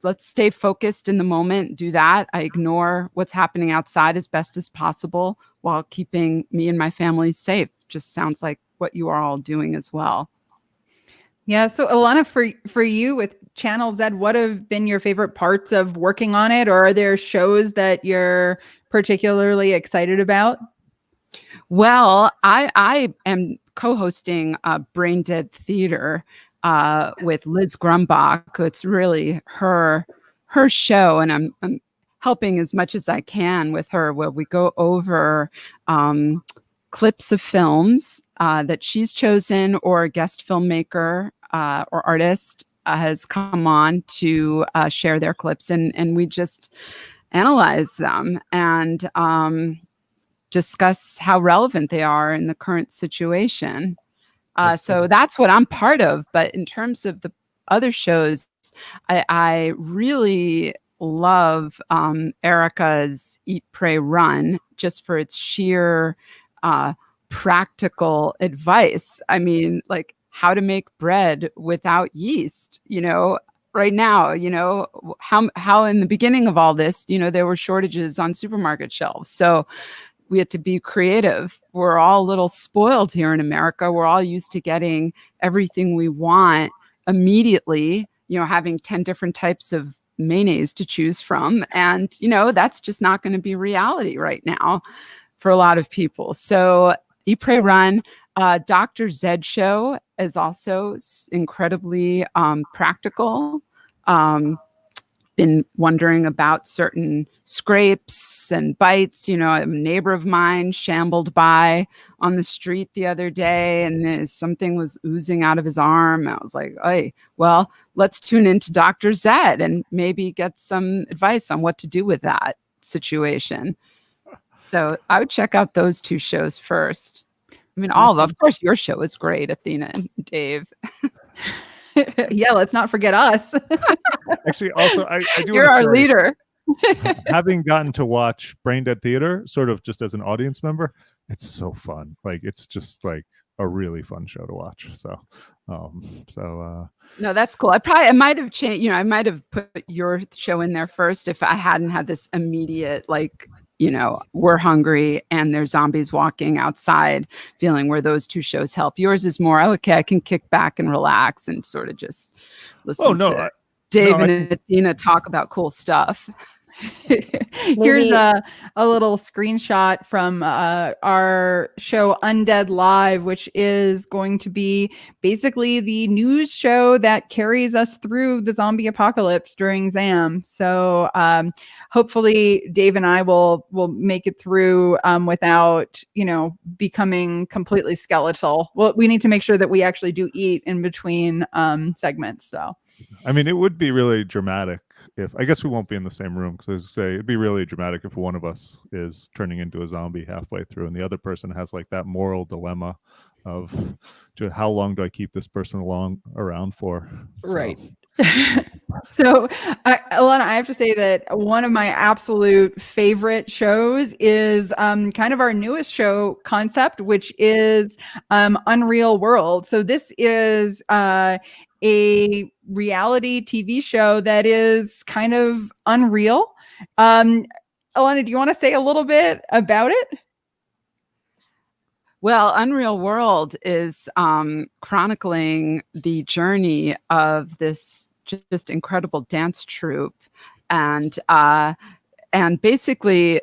let's stay focused in the moment, do that. I ignore what's happening outside as best as possible while keeping me and my family safe. Just sounds like what you are all doing as well. Yeah. So Ilana, for you with Channel Zed, what have been your favorite parts of working on it? Or are there shows that you're particularly excited about? Well, I am co-hosting Brain Dead Theater with Liz Grumbach. It's really her show, and I'm helping as much as I can with her, where we go over clips of films that she's chosen, or a guest filmmaker or artist has come on to share their clips, and we just analyze them and discuss how relevant they are in the current situation. So that's what I'm part of. But in terms of the other shows, I really love Erica's Eat, Pray, Run, just for its sheer practical advice. I mean, like how to make bread without yeast, right now, how in the beginning of all this, there were shortages on supermarket shelves. So we had to be creative. We're all a little spoiled here in America. We're all used to getting everything we want immediately, having 10 different types of mayonnaise to choose from. And, that's just not going to be reality right now for a lot of people. So Eat, Pray, Run. Dr. Zed Show is also incredibly practical. Been wondering about certain scrapes and bites. A neighbor of mine shambled by on the street the other day, and something was oozing out of his arm. I was like, "Hey, well, let's tune into Dr. Zed and maybe get some advice on what to do with that situation." So I would check out those two shows first. I mean, of course, your show is great, Athena and Dave. Yeah, let's not forget us. Actually, also, I do. You're our leader. Having gotten to watch Brain Dead Theater, sort of just as an audience member, it's so fun. Like, it's just like a really fun show to watch. So, no, that's cool. I might have changed. I might have put your show in there first if I hadn't had this immediate we're hungry and there's zombies walking outside feeling, where those two shows help. Yours is more, okay, I can kick back and relax and sort of just listen to Dave and Athena talk about cool stuff. Here's a little screenshot from our show Undead Live, which is going to be basically the news show that carries us through the zombie apocalypse during ZAM. So hopefully Dave and I will make it through without becoming completely skeletal. Well, we need to make sure that we actually do eat in between segments. So I mean, it would be really dramatic if, I guess we won't be in the same room, because as I say, it'd be really dramatic if one of us is turning into a zombie halfway through and the other person has like that moral dilemma of how long do I keep this person around for? Right. So, Ilana, I have to say that one of my absolute favorite shows is kind of our newest show concept, which is Unreal World. So this is a reality TV show that is kind of unreal. Ilana, do you want to say a little bit about it? Well, Unreal World is chronicling the journey of this just incredible dance troupe, and basically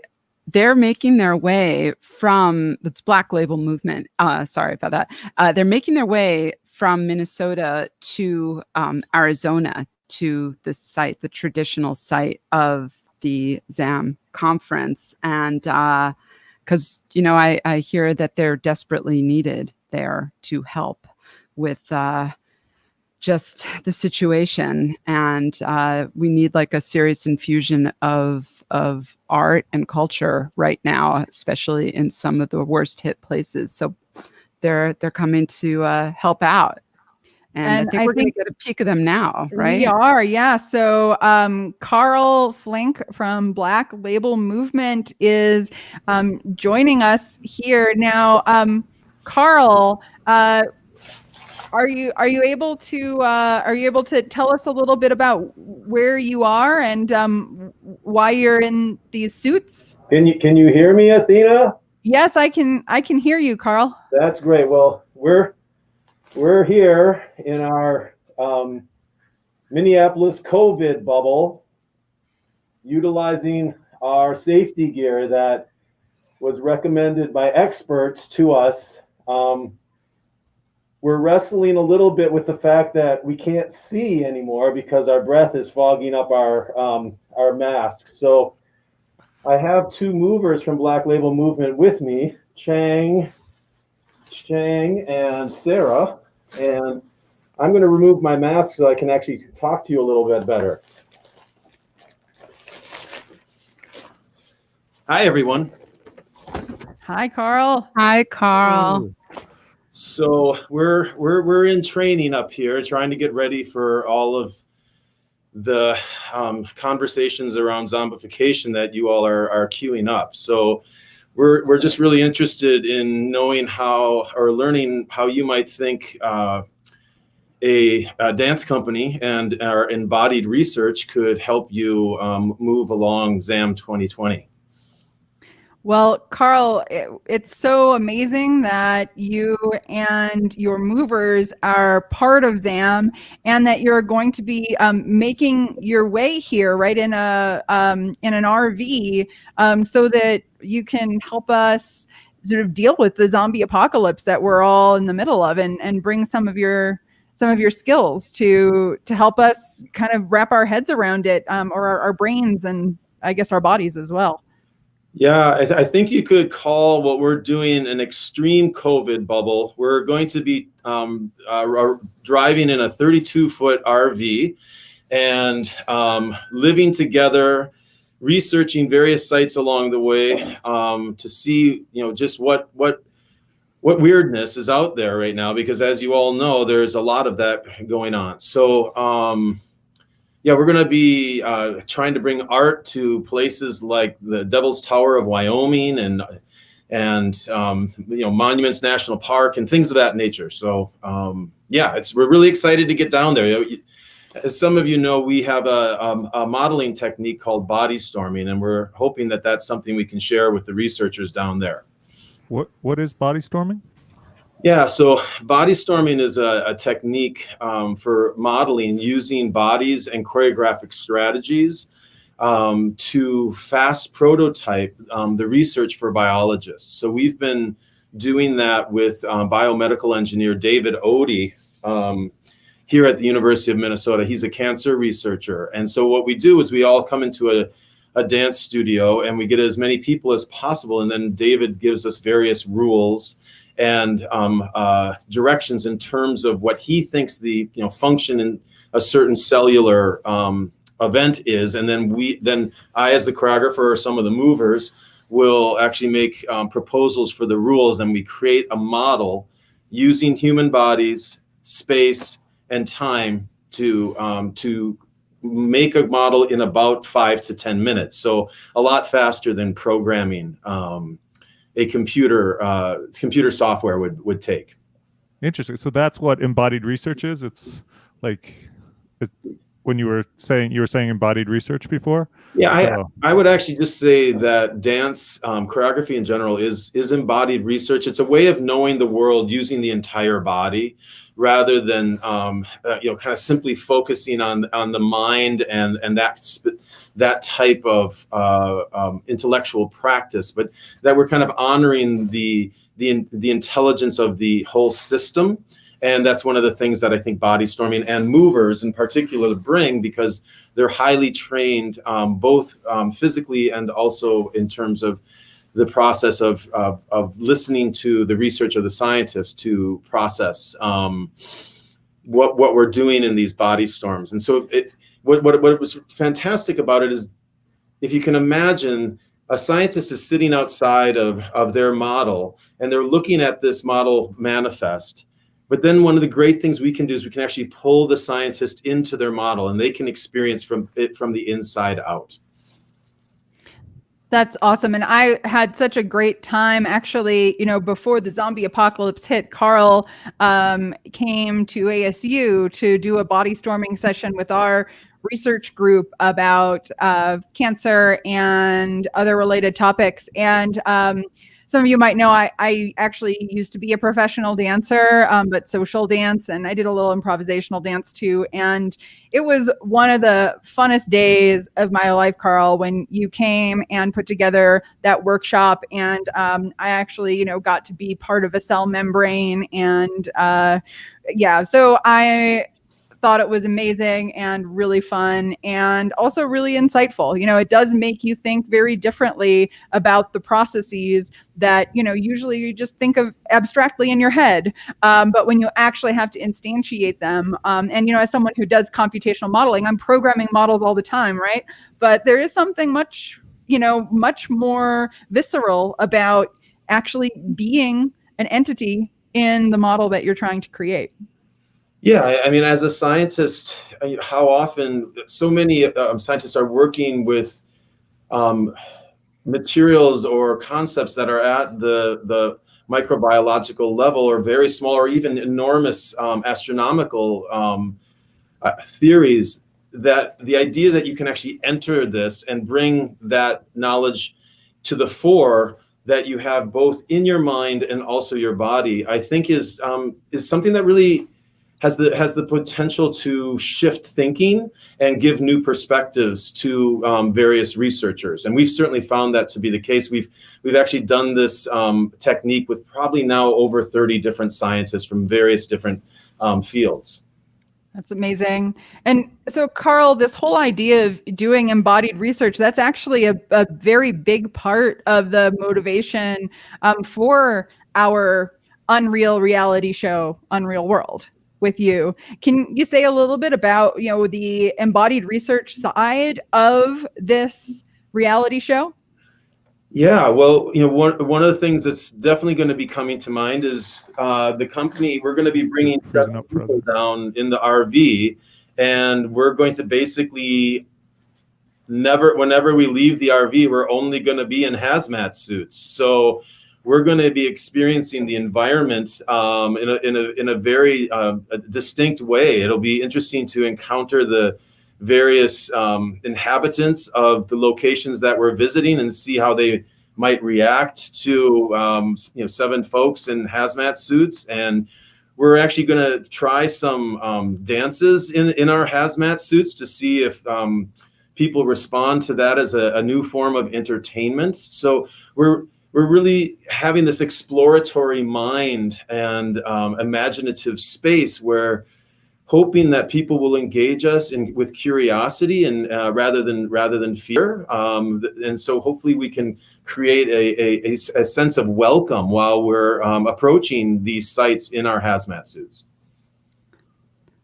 they're making their way from it's Black Label Movement. Sorry about that. They're making their way from Minnesota to Arizona, to the site, the traditional site of the ZAM conference, and because I hear that they're desperately needed there to help with just the situation, and we need like a serious infusion of art and culture right now, especially in some of the worst hit places. So they're coming to help out. And I think we're going to get a peek of them now, right? We are, yeah. So Carl Flink from Black Label Movement is joining us here now. Carl, are you able to tell us a little bit about where you are and why you're in these suits? Can you hear me, Athena? Yes, I can hear you, Carl. That's great. Well, we're here in our Minneapolis COVID bubble, utilizing our safety gear that was recommended by experts to us. We're wrestling a little bit with the fact that we can't see anymore because our breath is fogging up our masks. So I have two movers from Black Label Movement with me, Chang and Sarah, and I'm going to remove my mask so I can actually talk to you a little bit better. Hi, everyone. Hi, Carl. Hi, Carl. So we're in training up here, trying to get ready for all of the conversations around zombification that you all are queuing up. So we're just really interested in knowing how, or learning how you might think a dance company and our embodied research could help you move along ZAM 2020. Well, Carl, it's so amazing that you and your movers are part of ZAM, and that you're going to be making your way here, right, in an RV, so that you can help us sort of deal with the zombie apocalypse that we're all in the middle of, and bring some of your skills to help us kind of wrap our heads around it, or our brains, and I guess our bodies as well. Yeah, I think you could call what we're doing an extreme COVID bubble. We're going to be driving in a 32-foot RV and living together, researching various sites along the way to see, just what weirdness is out there right now, because as you all know, there's a lot of that going on. So yeah, we're going to be trying to bring art to places like the Devil's Tower of Wyoming and Monuments National Park and things of that nature. So yeah, we're really excited to get down there. As some of you know, we have a modeling technique called body storming, and we're hoping that that's something we can share with the researchers down there. What is body storming? Yeah, so body storming is a technique for modeling using bodies and choreographic strategies to fast prototype the research for biologists. So we've been doing that with biomedical engineer David Odie here at the University of Minnesota. He's a cancer researcher. And so what we do is we all come into a dance studio and we get as many people as possible. And then David gives us various rules and directions in terms of what he thinks the function in a certain cellular event is, and then I, as the choreographer, or some of the movers, will actually make proposals for the rules, and we create a model using human bodies, space, and time to make a model in about 5 to 10 minutes. So a lot faster than programming a computer software would take. Interesting. So that's what embodied research is. It's like when you were saying embodied research before. Yeah, I would actually just say that dance choreography in general is embodied research. It's a way of knowing the world using the entire body, rather than kind of simply focusing on the mind and that type of intellectual practice, but that we're kind of honoring the intelligence of the whole system. And that's one of the things that I think body storming and movers in particular bring, because they're highly trained both physically and also in terms of the process of listening to the research of the scientists to process what we're doing in these body storms. And so what was fantastic about it is, if you can imagine, a scientist is sitting outside of their model and they're looking at this model manifest. But then one of the great things we can do is we can actually pull the scientist into their model, and they can experience it from the inside out. That's awesome. And I had such a great time. Actually, before the zombie apocalypse hit, Carl came to ASU to do a body storming session with our research group about cancer and other related topics. And some of you might know I actually used to be a professional dancer, but social dance, and I did a little improvisational dance too. And it was one of the funnest days of my life, Carl, when you came and put together that workshop. And I actually, got to be part of a cell membrane. And so I thought it was amazing and really fun and also really insightful. It does make you think very differently about the processes that, usually you just think of abstractly in your head. But when you actually have to instantiate them, and, as someone who does computational modeling, I'm programming models all the time, right? But there is something much more visceral about actually being an entity in the model that you're trying to create. Yeah, I mean, as a scientist, how often so many scientists are working with materials or concepts that are at the microbiological level, or very small, or even enormous astronomical theories, that the idea that you can actually enter this and bring that knowledge to the fore, that you have both in your mind and also your body, I think is something that really has the potential to shift thinking and give new perspectives to various researchers. And we've certainly found that to be the case. We've actually done this technique with probably now over 30 different scientists from various different fields. That's amazing. And so, Carl, this whole idea of doing embodied research, that's actually a very big part of the motivation for our Unreal reality show, Unreal World, with you. Can you say a little bit about, the embodied research side of this reality show? Yeah, well, one of the things that's definitely going to be coming to mind is the company. We're going to be bringing 7 people down in the RV, and we're going to basically whenever we leave the RV, we're only going to be in hazmat suits. So we're going to be experiencing the environment in a very distinct way. It'll be interesting to encounter the various inhabitants of the locations that we're visiting and see how they might react to 7 folks in hazmat suits. And we're actually going to try some dances in our hazmat suits to see if people respond to that as a new form of entertainment. So we're really having this exploratory mind and imaginative space, where hoping that people will engage us with curiosity and rather than fear. And so hopefully we can create a sense of welcome while we're approaching these sites in our hazmat suits.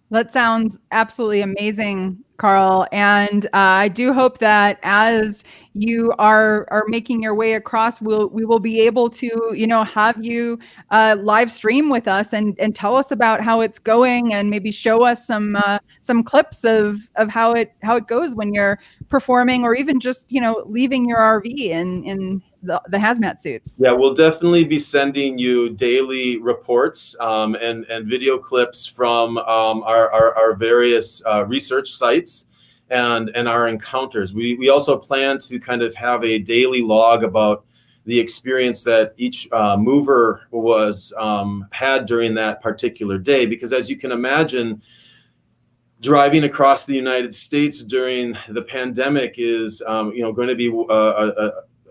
That sounds absolutely amazing, Carl. And I do hope that as you are making your way across, we will be able to, have you live stream with us and tell us about how it's going, and maybe show us some clips of how it goes when you're performing, or even just, leaving your RV in the hazmat suits. Yeah, we'll definitely be sending you daily reports and video clips from our various research sites and our encounters. We also plan to kind of have a daily log about the experience that each mover was had during that particular day, because as you can imagine, driving across the United States during the pandemic is going to be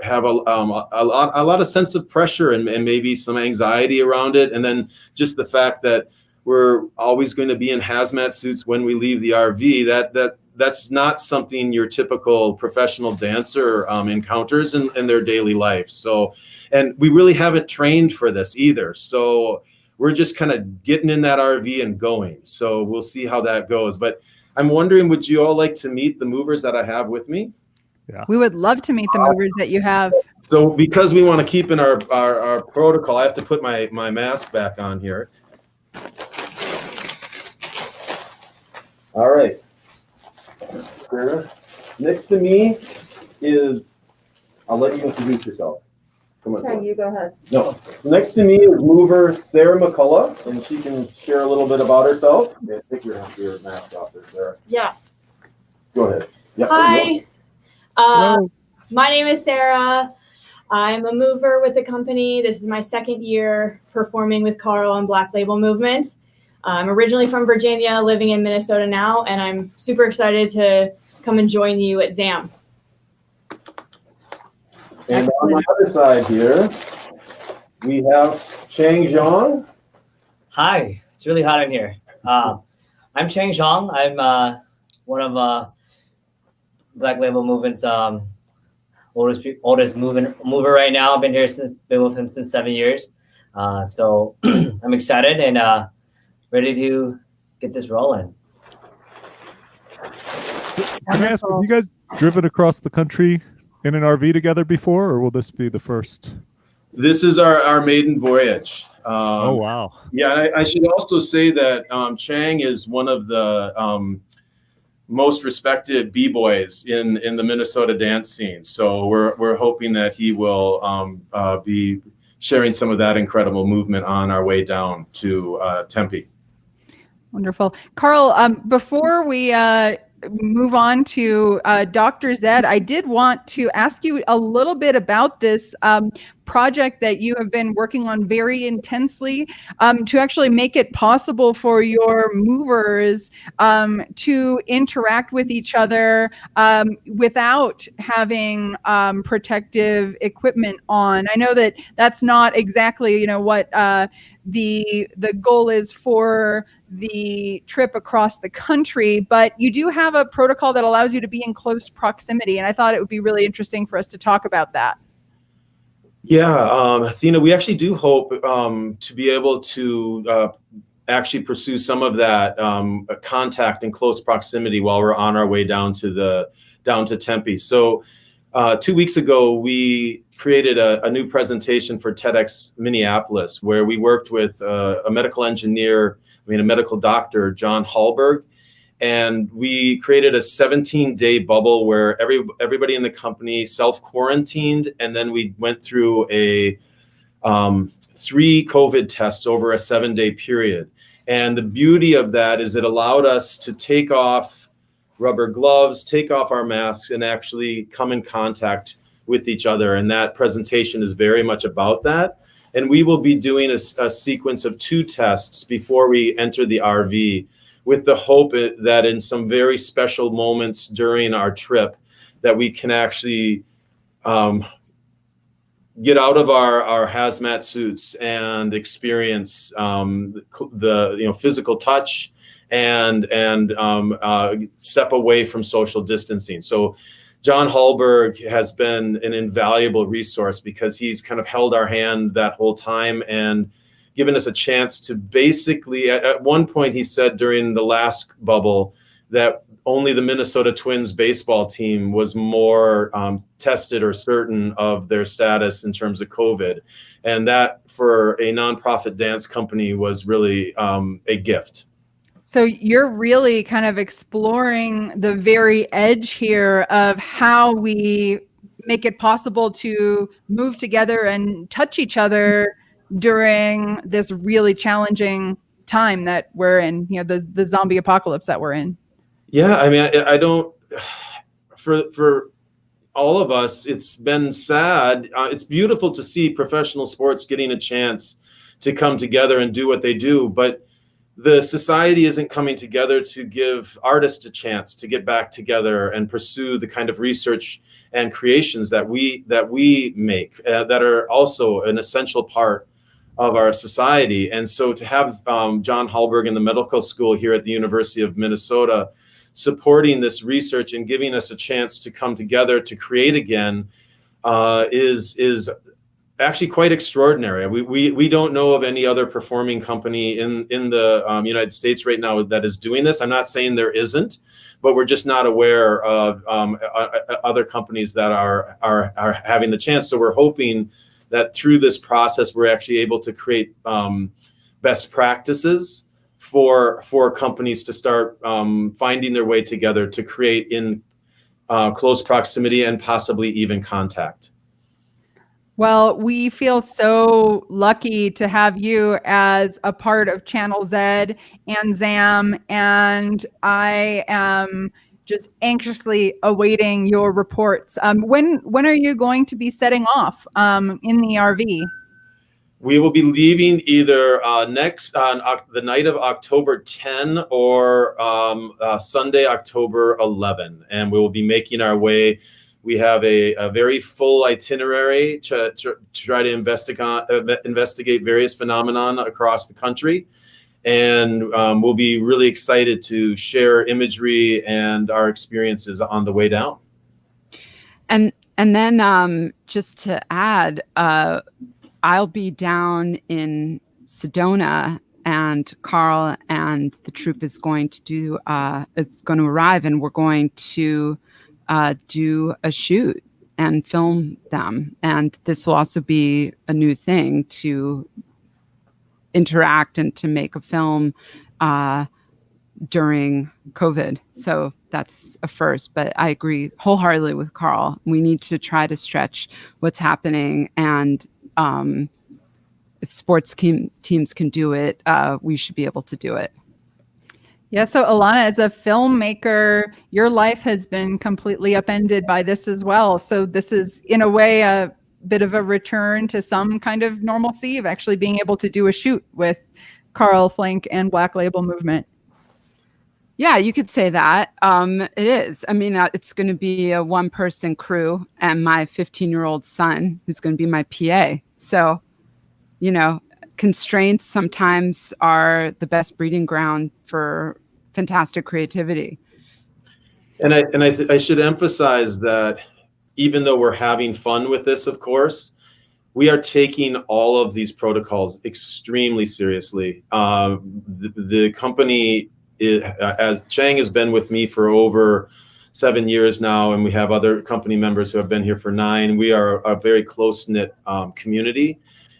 have a lot of sense of pressure and maybe some anxiety around it. And then just the fact that we're always going to be in hazmat suits when we leave the RV, that's not something your typical professional dancer encounters in their daily life. So, and we really haven't trained for this either. So we're just kind of getting in that RV and going. So we'll see how that goes. But I'm wondering, would you all like to meet the movers that I have with me? Yeah. We would love to meet the movers that you have. So because we want to keep in our protocol, I have to put my mask back on here. All right. Next to me is I'll let you introduce yourself. Come on. Okay, you go ahead. No. Next to me is mover Sarah McCullough, and she can share a little bit about herself. Yeah, take your mask off there, Sarah. Yeah. Go ahead. Yep, Hi. My name is Sarah. I'm a mover with the company. This is my second year performing with Carl on Black Label Movement. I'm originally from Virginia, living in Minnesota now, and I'm super excited to come and join you at ZAM. And on the other side here, we have Chang Zhang. Hi, it's really hot in here. I'm Chang Zhang. I'm one of Black Label Movement's oldest mover right now. I've been with him since 7 years. So I'm excited and ready to get this rolling. Can I ask, have you guys driven across the country in an RV together before, or will this be the first? This is our maiden voyage. Oh, wow. Yeah, and I should also say that Chang is one of the most respected b-boys in the Minnesota dance scene. So we're hoping that he will be sharing some of that incredible movement on our way down to Tempe. Wonderful. Carl, before we move on to Dr. Zed, I did want to ask you a little bit about this project that you have been working on very intensely to actually make it possible for your movers to interact with each other without having protective equipment on. I know that that's not exactly, what the goal is for the trip across the country, but you do have a protocol that allows you to be in close proximity, and I thought it would be really interesting for us to talk about that. Yeah, Athena, we actually do hope to be able to actually pursue some of that contact in close proximity while we're on our way down to Tempe. So 2 weeks ago, we created a new presentation for TEDx Minneapolis, where we worked with a medical doctor, John Hallberg, and we created a 17-day bubble where everybody in the company self-quarantined, and then we went through a 3 COVID tests over a 7-day period. And the beauty of that is it allowed us to take off rubber gloves, take off our masks, and actually come in contact with each other. And that presentation is very much about that. And we will be doing a sequence of 2 tests before we enter the RV, with the hope that in some very special moments during our trip that we can actually get out of our hazmat suits and experience the physical touch and step away from social distancing. So John Hallberg has been an invaluable resource because he's kind of held our hand that whole time and given us a chance to basically, at one point he said during the last bubble that only the Minnesota Twins baseball team was more tested or certain of their status in terms of COVID. And that for a nonprofit dance company was really a gift. So you're really kind of exploring the very edge here of how we make it possible to move together and touch each other during this really challenging time that we're in, the zombie apocalypse that we're in. Yeah, I mean, I don't, for all of us, it's been sad. It's beautiful to see professional sports getting a chance to come together and do what they do, but the society isn't coming together to give artists a chance to get back together and pursue the kind of research and creations that we make that are also an essential part of our society. And so to have John Hallberg in the medical school here at the University of Minnesota supporting this research and giving us a chance to come together to create again is actually quite extraordinary. We don't know of any other performing company in the United States right now that is doing this. I'm not saying there isn't, but we're just not aware of other companies that are having the chance. So we're hoping that through this process, we're actually able to create best practices for companies to start finding their way together to create in close proximity and possibly even contact. Well, we feel so lucky to have you as a part of Channel Zed and ZAM, and I am just anxiously awaiting your reports. When are you going to be setting off in the RV? We will be leaving either next on the night of October 10 or Sunday, October 11, and we will be making our way. We have a very full itinerary to try to investigate various phenomenon across the country. And we'll be really excited to share imagery and our experiences on the way down. And then just to add, I'll be down in Sedona, and Carl and the troupe is going to arrive, and we're going to do a shoot and film them. And this will also be a new thing to interact and to make a film during COVID. So that's a first, but I agree wholeheartedly with Carl. We need to try to stretch what's happening, and if sports teams can do it, we should be able to do it. Yeah, so Ilana, as a filmmaker, your life has been completely upended by this as well. So this is, in a way, a bit of a return to some kind of normalcy of actually being able to do a shoot with Carl, Flink, and Black Label Movement. Yeah, you could say that. It is. I mean, it's going to be a one-person crew and my 15-year-old son, who's going to be my PA. So, constraints sometimes are the best breeding ground for fantastic creativity. And I should emphasize that even though we're having fun with this, of course, we are taking all of these protocols extremely seriously. The company, as Chang has been with me for over 7 years now, and we have other company members who have been here for 9. We are a very close-knit community.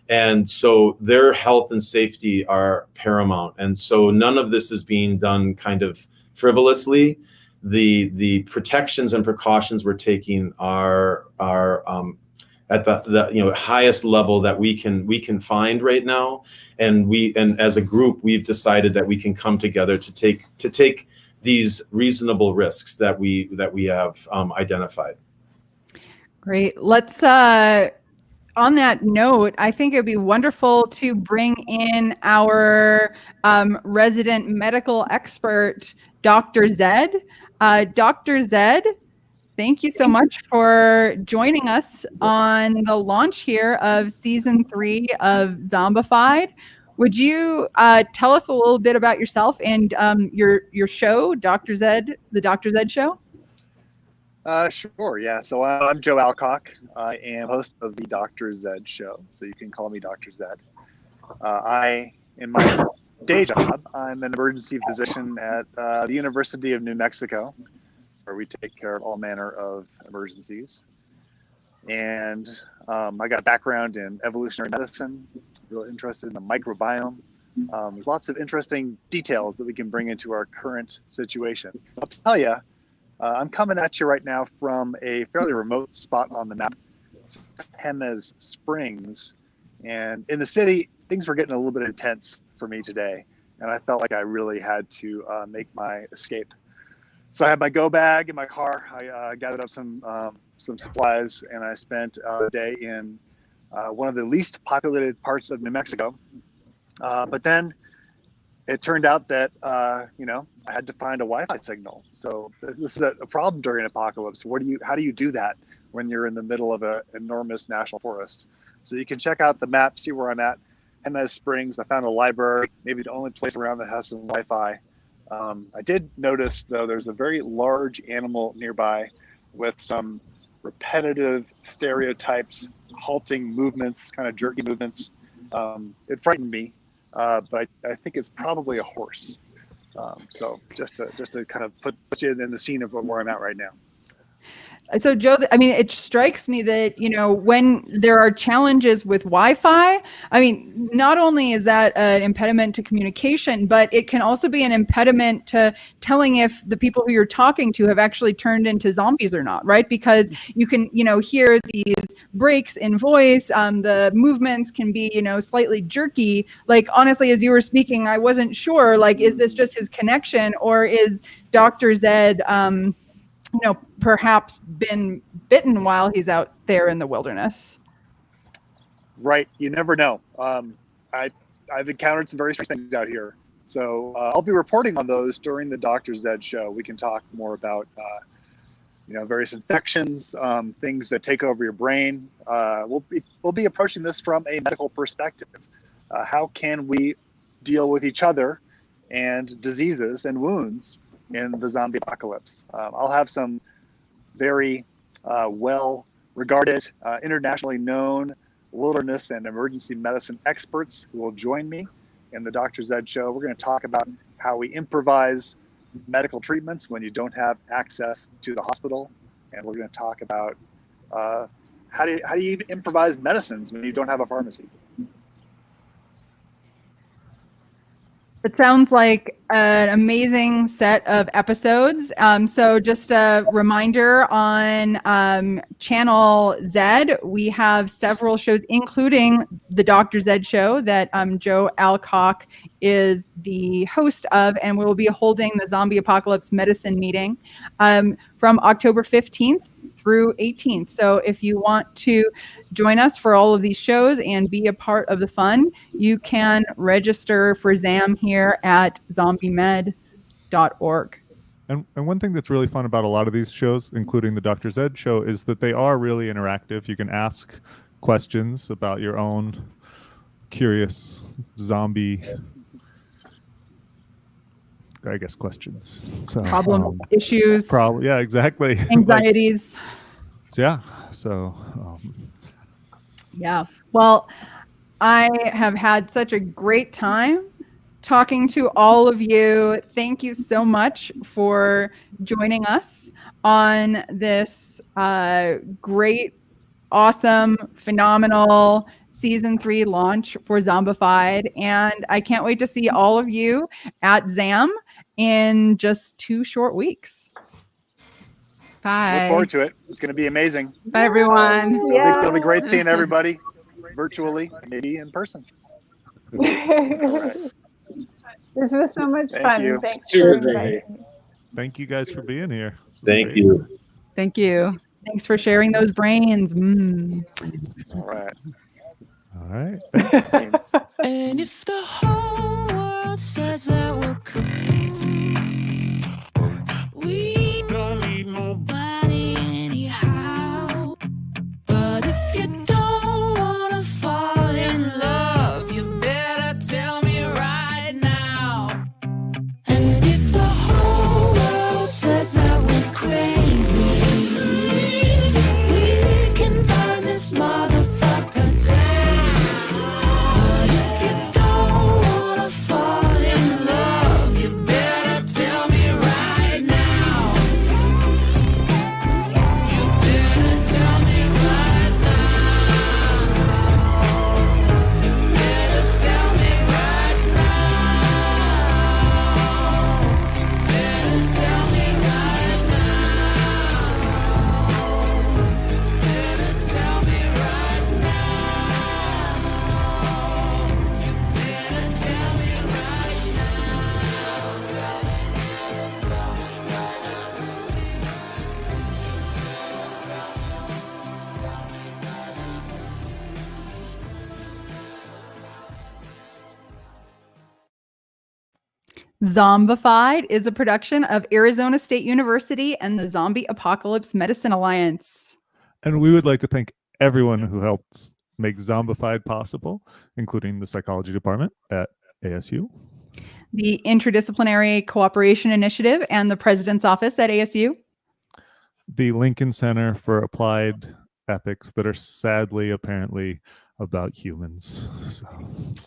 And so their health and safety are paramount. And so none of this is being done kind of frivolously. The protections and precautions we're taking are at the highest level that we can find right now. And as a group, we've decided that we can come together to take these reasonable risks that we have identified. Great. Let's on that note, I think it'd be wonderful to bring in our resident medical expert, Dr. Zed. Dr. Zed, thank you so much for joining us on the launch here of season 3 of Zombified. Would you tell us a little bit about yourself and your show, Dr. Zed, the Dr. Zed Show? Sure, yeah. So I'm Joe Alcock. I am host of the Dr. Zed Show, so you can call me Dr. Zed. In my day job, I'm an emergency physician at the University of New Mexico, where we take care of all manner of emergencies. And I got a background in evolutionary medicine, really interested in the microbiome. There's lots of interesting details that we can bring into our current situation. I'll tell you, I'm coming at you right now from a fairly remote spot on the map, Jemez Springs. And in the city, things were getting a little bit intense for me today. And I felt like I really had to make my escape. So I had my go bag in my car. I gathered up some supplies, and I spent a day in one of the least populated parts of New Mexico. But then it turned out that, I had to find a Wi-Fi signal. So this is a problem during an apocalypse. How do you do that when you're in the middle of an enormous national forest? So you can check out the map, see where I'm at. Jemez Springs, I found a library, maybe the only place around that has some Wi-Fi. I did notice, though, there's a very large animal nearby with some repetitive stereotypes, halting movements, kind of jerky movements. It frightened me. But I think it's probably a horse. So just to kind of put you in the scene of where I'm at right now. So Joe, I mean, it strikes me that, when there are challenges with Wi-Fi, I mean, not only is that an impediment to communication, but it can also be an impediment to telling if the people who you're talking to have actually turned into zombies or not, right? Because you can, hear these breaks in voice. The movements can be, slightly jerky. Like, honestly, as you were speaking, I wasn't sure, like, is this just his connection, or is Dr. Zed, perhaps been bitten while he's out there in the wilderness? Right. You never know. I've encountered some very strange things out here. So I'll be reporting on those during the Dr. Zed show. We can talk more about, various infections, things that take over your brain. We'll be approaching this from a medical perspective. How can we deal with each other and diseases and wounds in the zombie apocalypse? I'll have some very well-regarded, internationally known wilderness and emergency medicine experts who will join me in the Dr. Zed show. We're going to talk about how we improvise medical treatments when you don't have access to the hospital, and we're going to talk about how do you even improvise medicines when you don't have a pharmacy. It sounds like an amazing set of episodes. So just a reminder, on Channel Zed, we have several shows, including the Dr. Zed show that Joe Alcock is the host of, and we will be holding the Zombie Apocalypse Medicine meeting from October 15th through 18th. So if you want to join us for all of these shows and be a part of the fun, you can register for ZAM here at zombiemed.org. And one thing that's really fun about a lot of these shows, including the Dr. Zed show, is that they are really interactive. You can ask questions about your own curious zombie, I guess, questions. So, Problems, issues. Yeah, exactly. Anxieties. So yeah. Well, I have had such a great time talking to all of you. Thank you so much for joining us on this great, awesome, phenomenal season 3 launch for Zombified. And I can't wait to see all of you at ZAM in just 2 short weeks. Bye. Look forward to it. It's going to be amazing. Bye, everyone. It'll be great seeing everybody virtually, maybe in person. All right. This was so much Thank fun. you. Thanks Super for inviting me. Thank you guys for being here. This was Thank great. you. Thank you. Thanks for sharing those brains. All right. All right. Thanks. And if the whole world says that we're crazy, we don't need nobody anyhow. But if you don't wanna fall in love, you better tell me right now. And if the whole world says that we're crazy, we can burn this motherfucker down. But if you don't wanna fall in love, you better tell me right now. You better tell me right now. Better tell me right now. Better tell me right now. Better tell me right now. Better tell me right Zombified is a production of Arizona State University and the Zombie Apocalypse Medicine Alliance. And we would like to thank everyone who helped make Zombified possible, including the psychology department at ASU, The Interdisciplinary Cooperation Initiative and the President's Office at ASU. the Lincoln Center for Applied Ethics that are sadly, apparently, about humans. So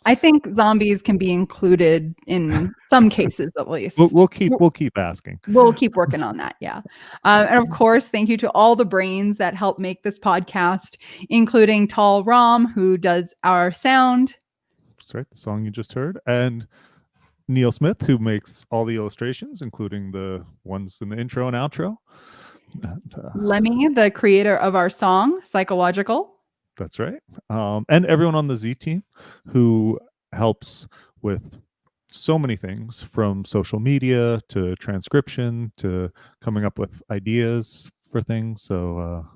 I think zombies can be included in some cases, at least. we'll keep asking. We'll keep working on that. Yeah. And of course, thank you to all the brains that help make this podcast, including Tal Ram, who does our sound. That's right, the song you just heard, and Neil Smith, who makes all the illustrations, including the ones in the intro and outro. And, Lemmy, the creator of our song, Psychological. that's right. And everyone on the Z team who helps with so many things, from social media to transcription to coming up with ideas for things. So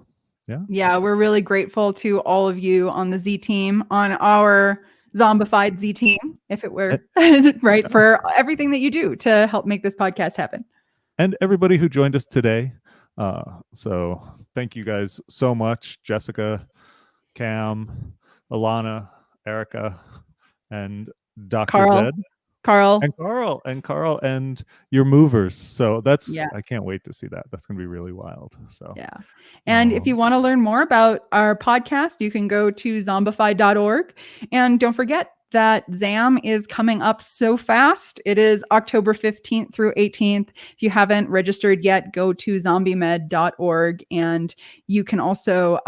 Yeah, we're really grateful to all of you on the Z team, on our Zombified Z team, if it were right, for everything that you do to help make this podcast happen. And everybody who joined us today. So thank you guys so much, Jessica, Cam, Ilana, Erica, and Dr. Carl. Zed. Carl. And Carl and your movers. So that's Yeah. I can't wait to see that. That's gonna be really wild. So Yeah. And if you want to learn more about our podcast, you can go to zombified.org. And don't forget that ZAM is coming up so fast. It is October 15th through 18th. If you haven't registered yet, go to zombiemed.org. And you can also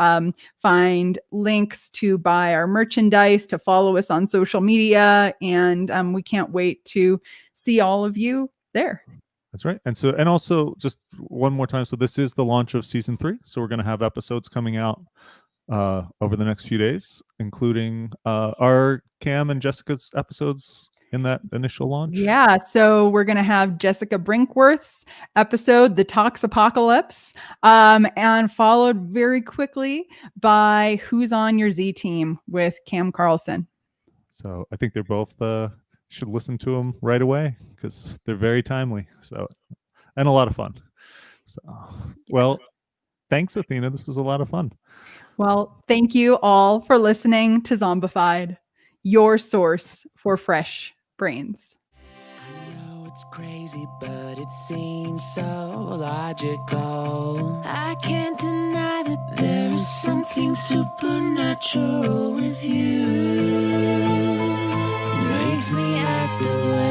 find links to buy our merchandise, to follow us on social media. And we can't wait to see all of you there. that's right. And also just one more time. So this is the launch of season 3. So we're going to have episodes coming out over the next few days, including our Cam and Jessica's episodes in that initial launch. Yeah, so we're going to have Jessica Brinkworth's episode, The Apocalyptish, and followed very quickly by Who's on Your Z Team with Cam Carlson. So I think they're both should listen to them right away because they're very timely. So, and a lot of fun. So, well, thanks, Athena. This was a lot of fun. Well, thank you all for listening to Zombified, your source for fresh brains. I know it's crazy, but it seems so logical. I can't deny that there is something supernatural with you. Makes me act the way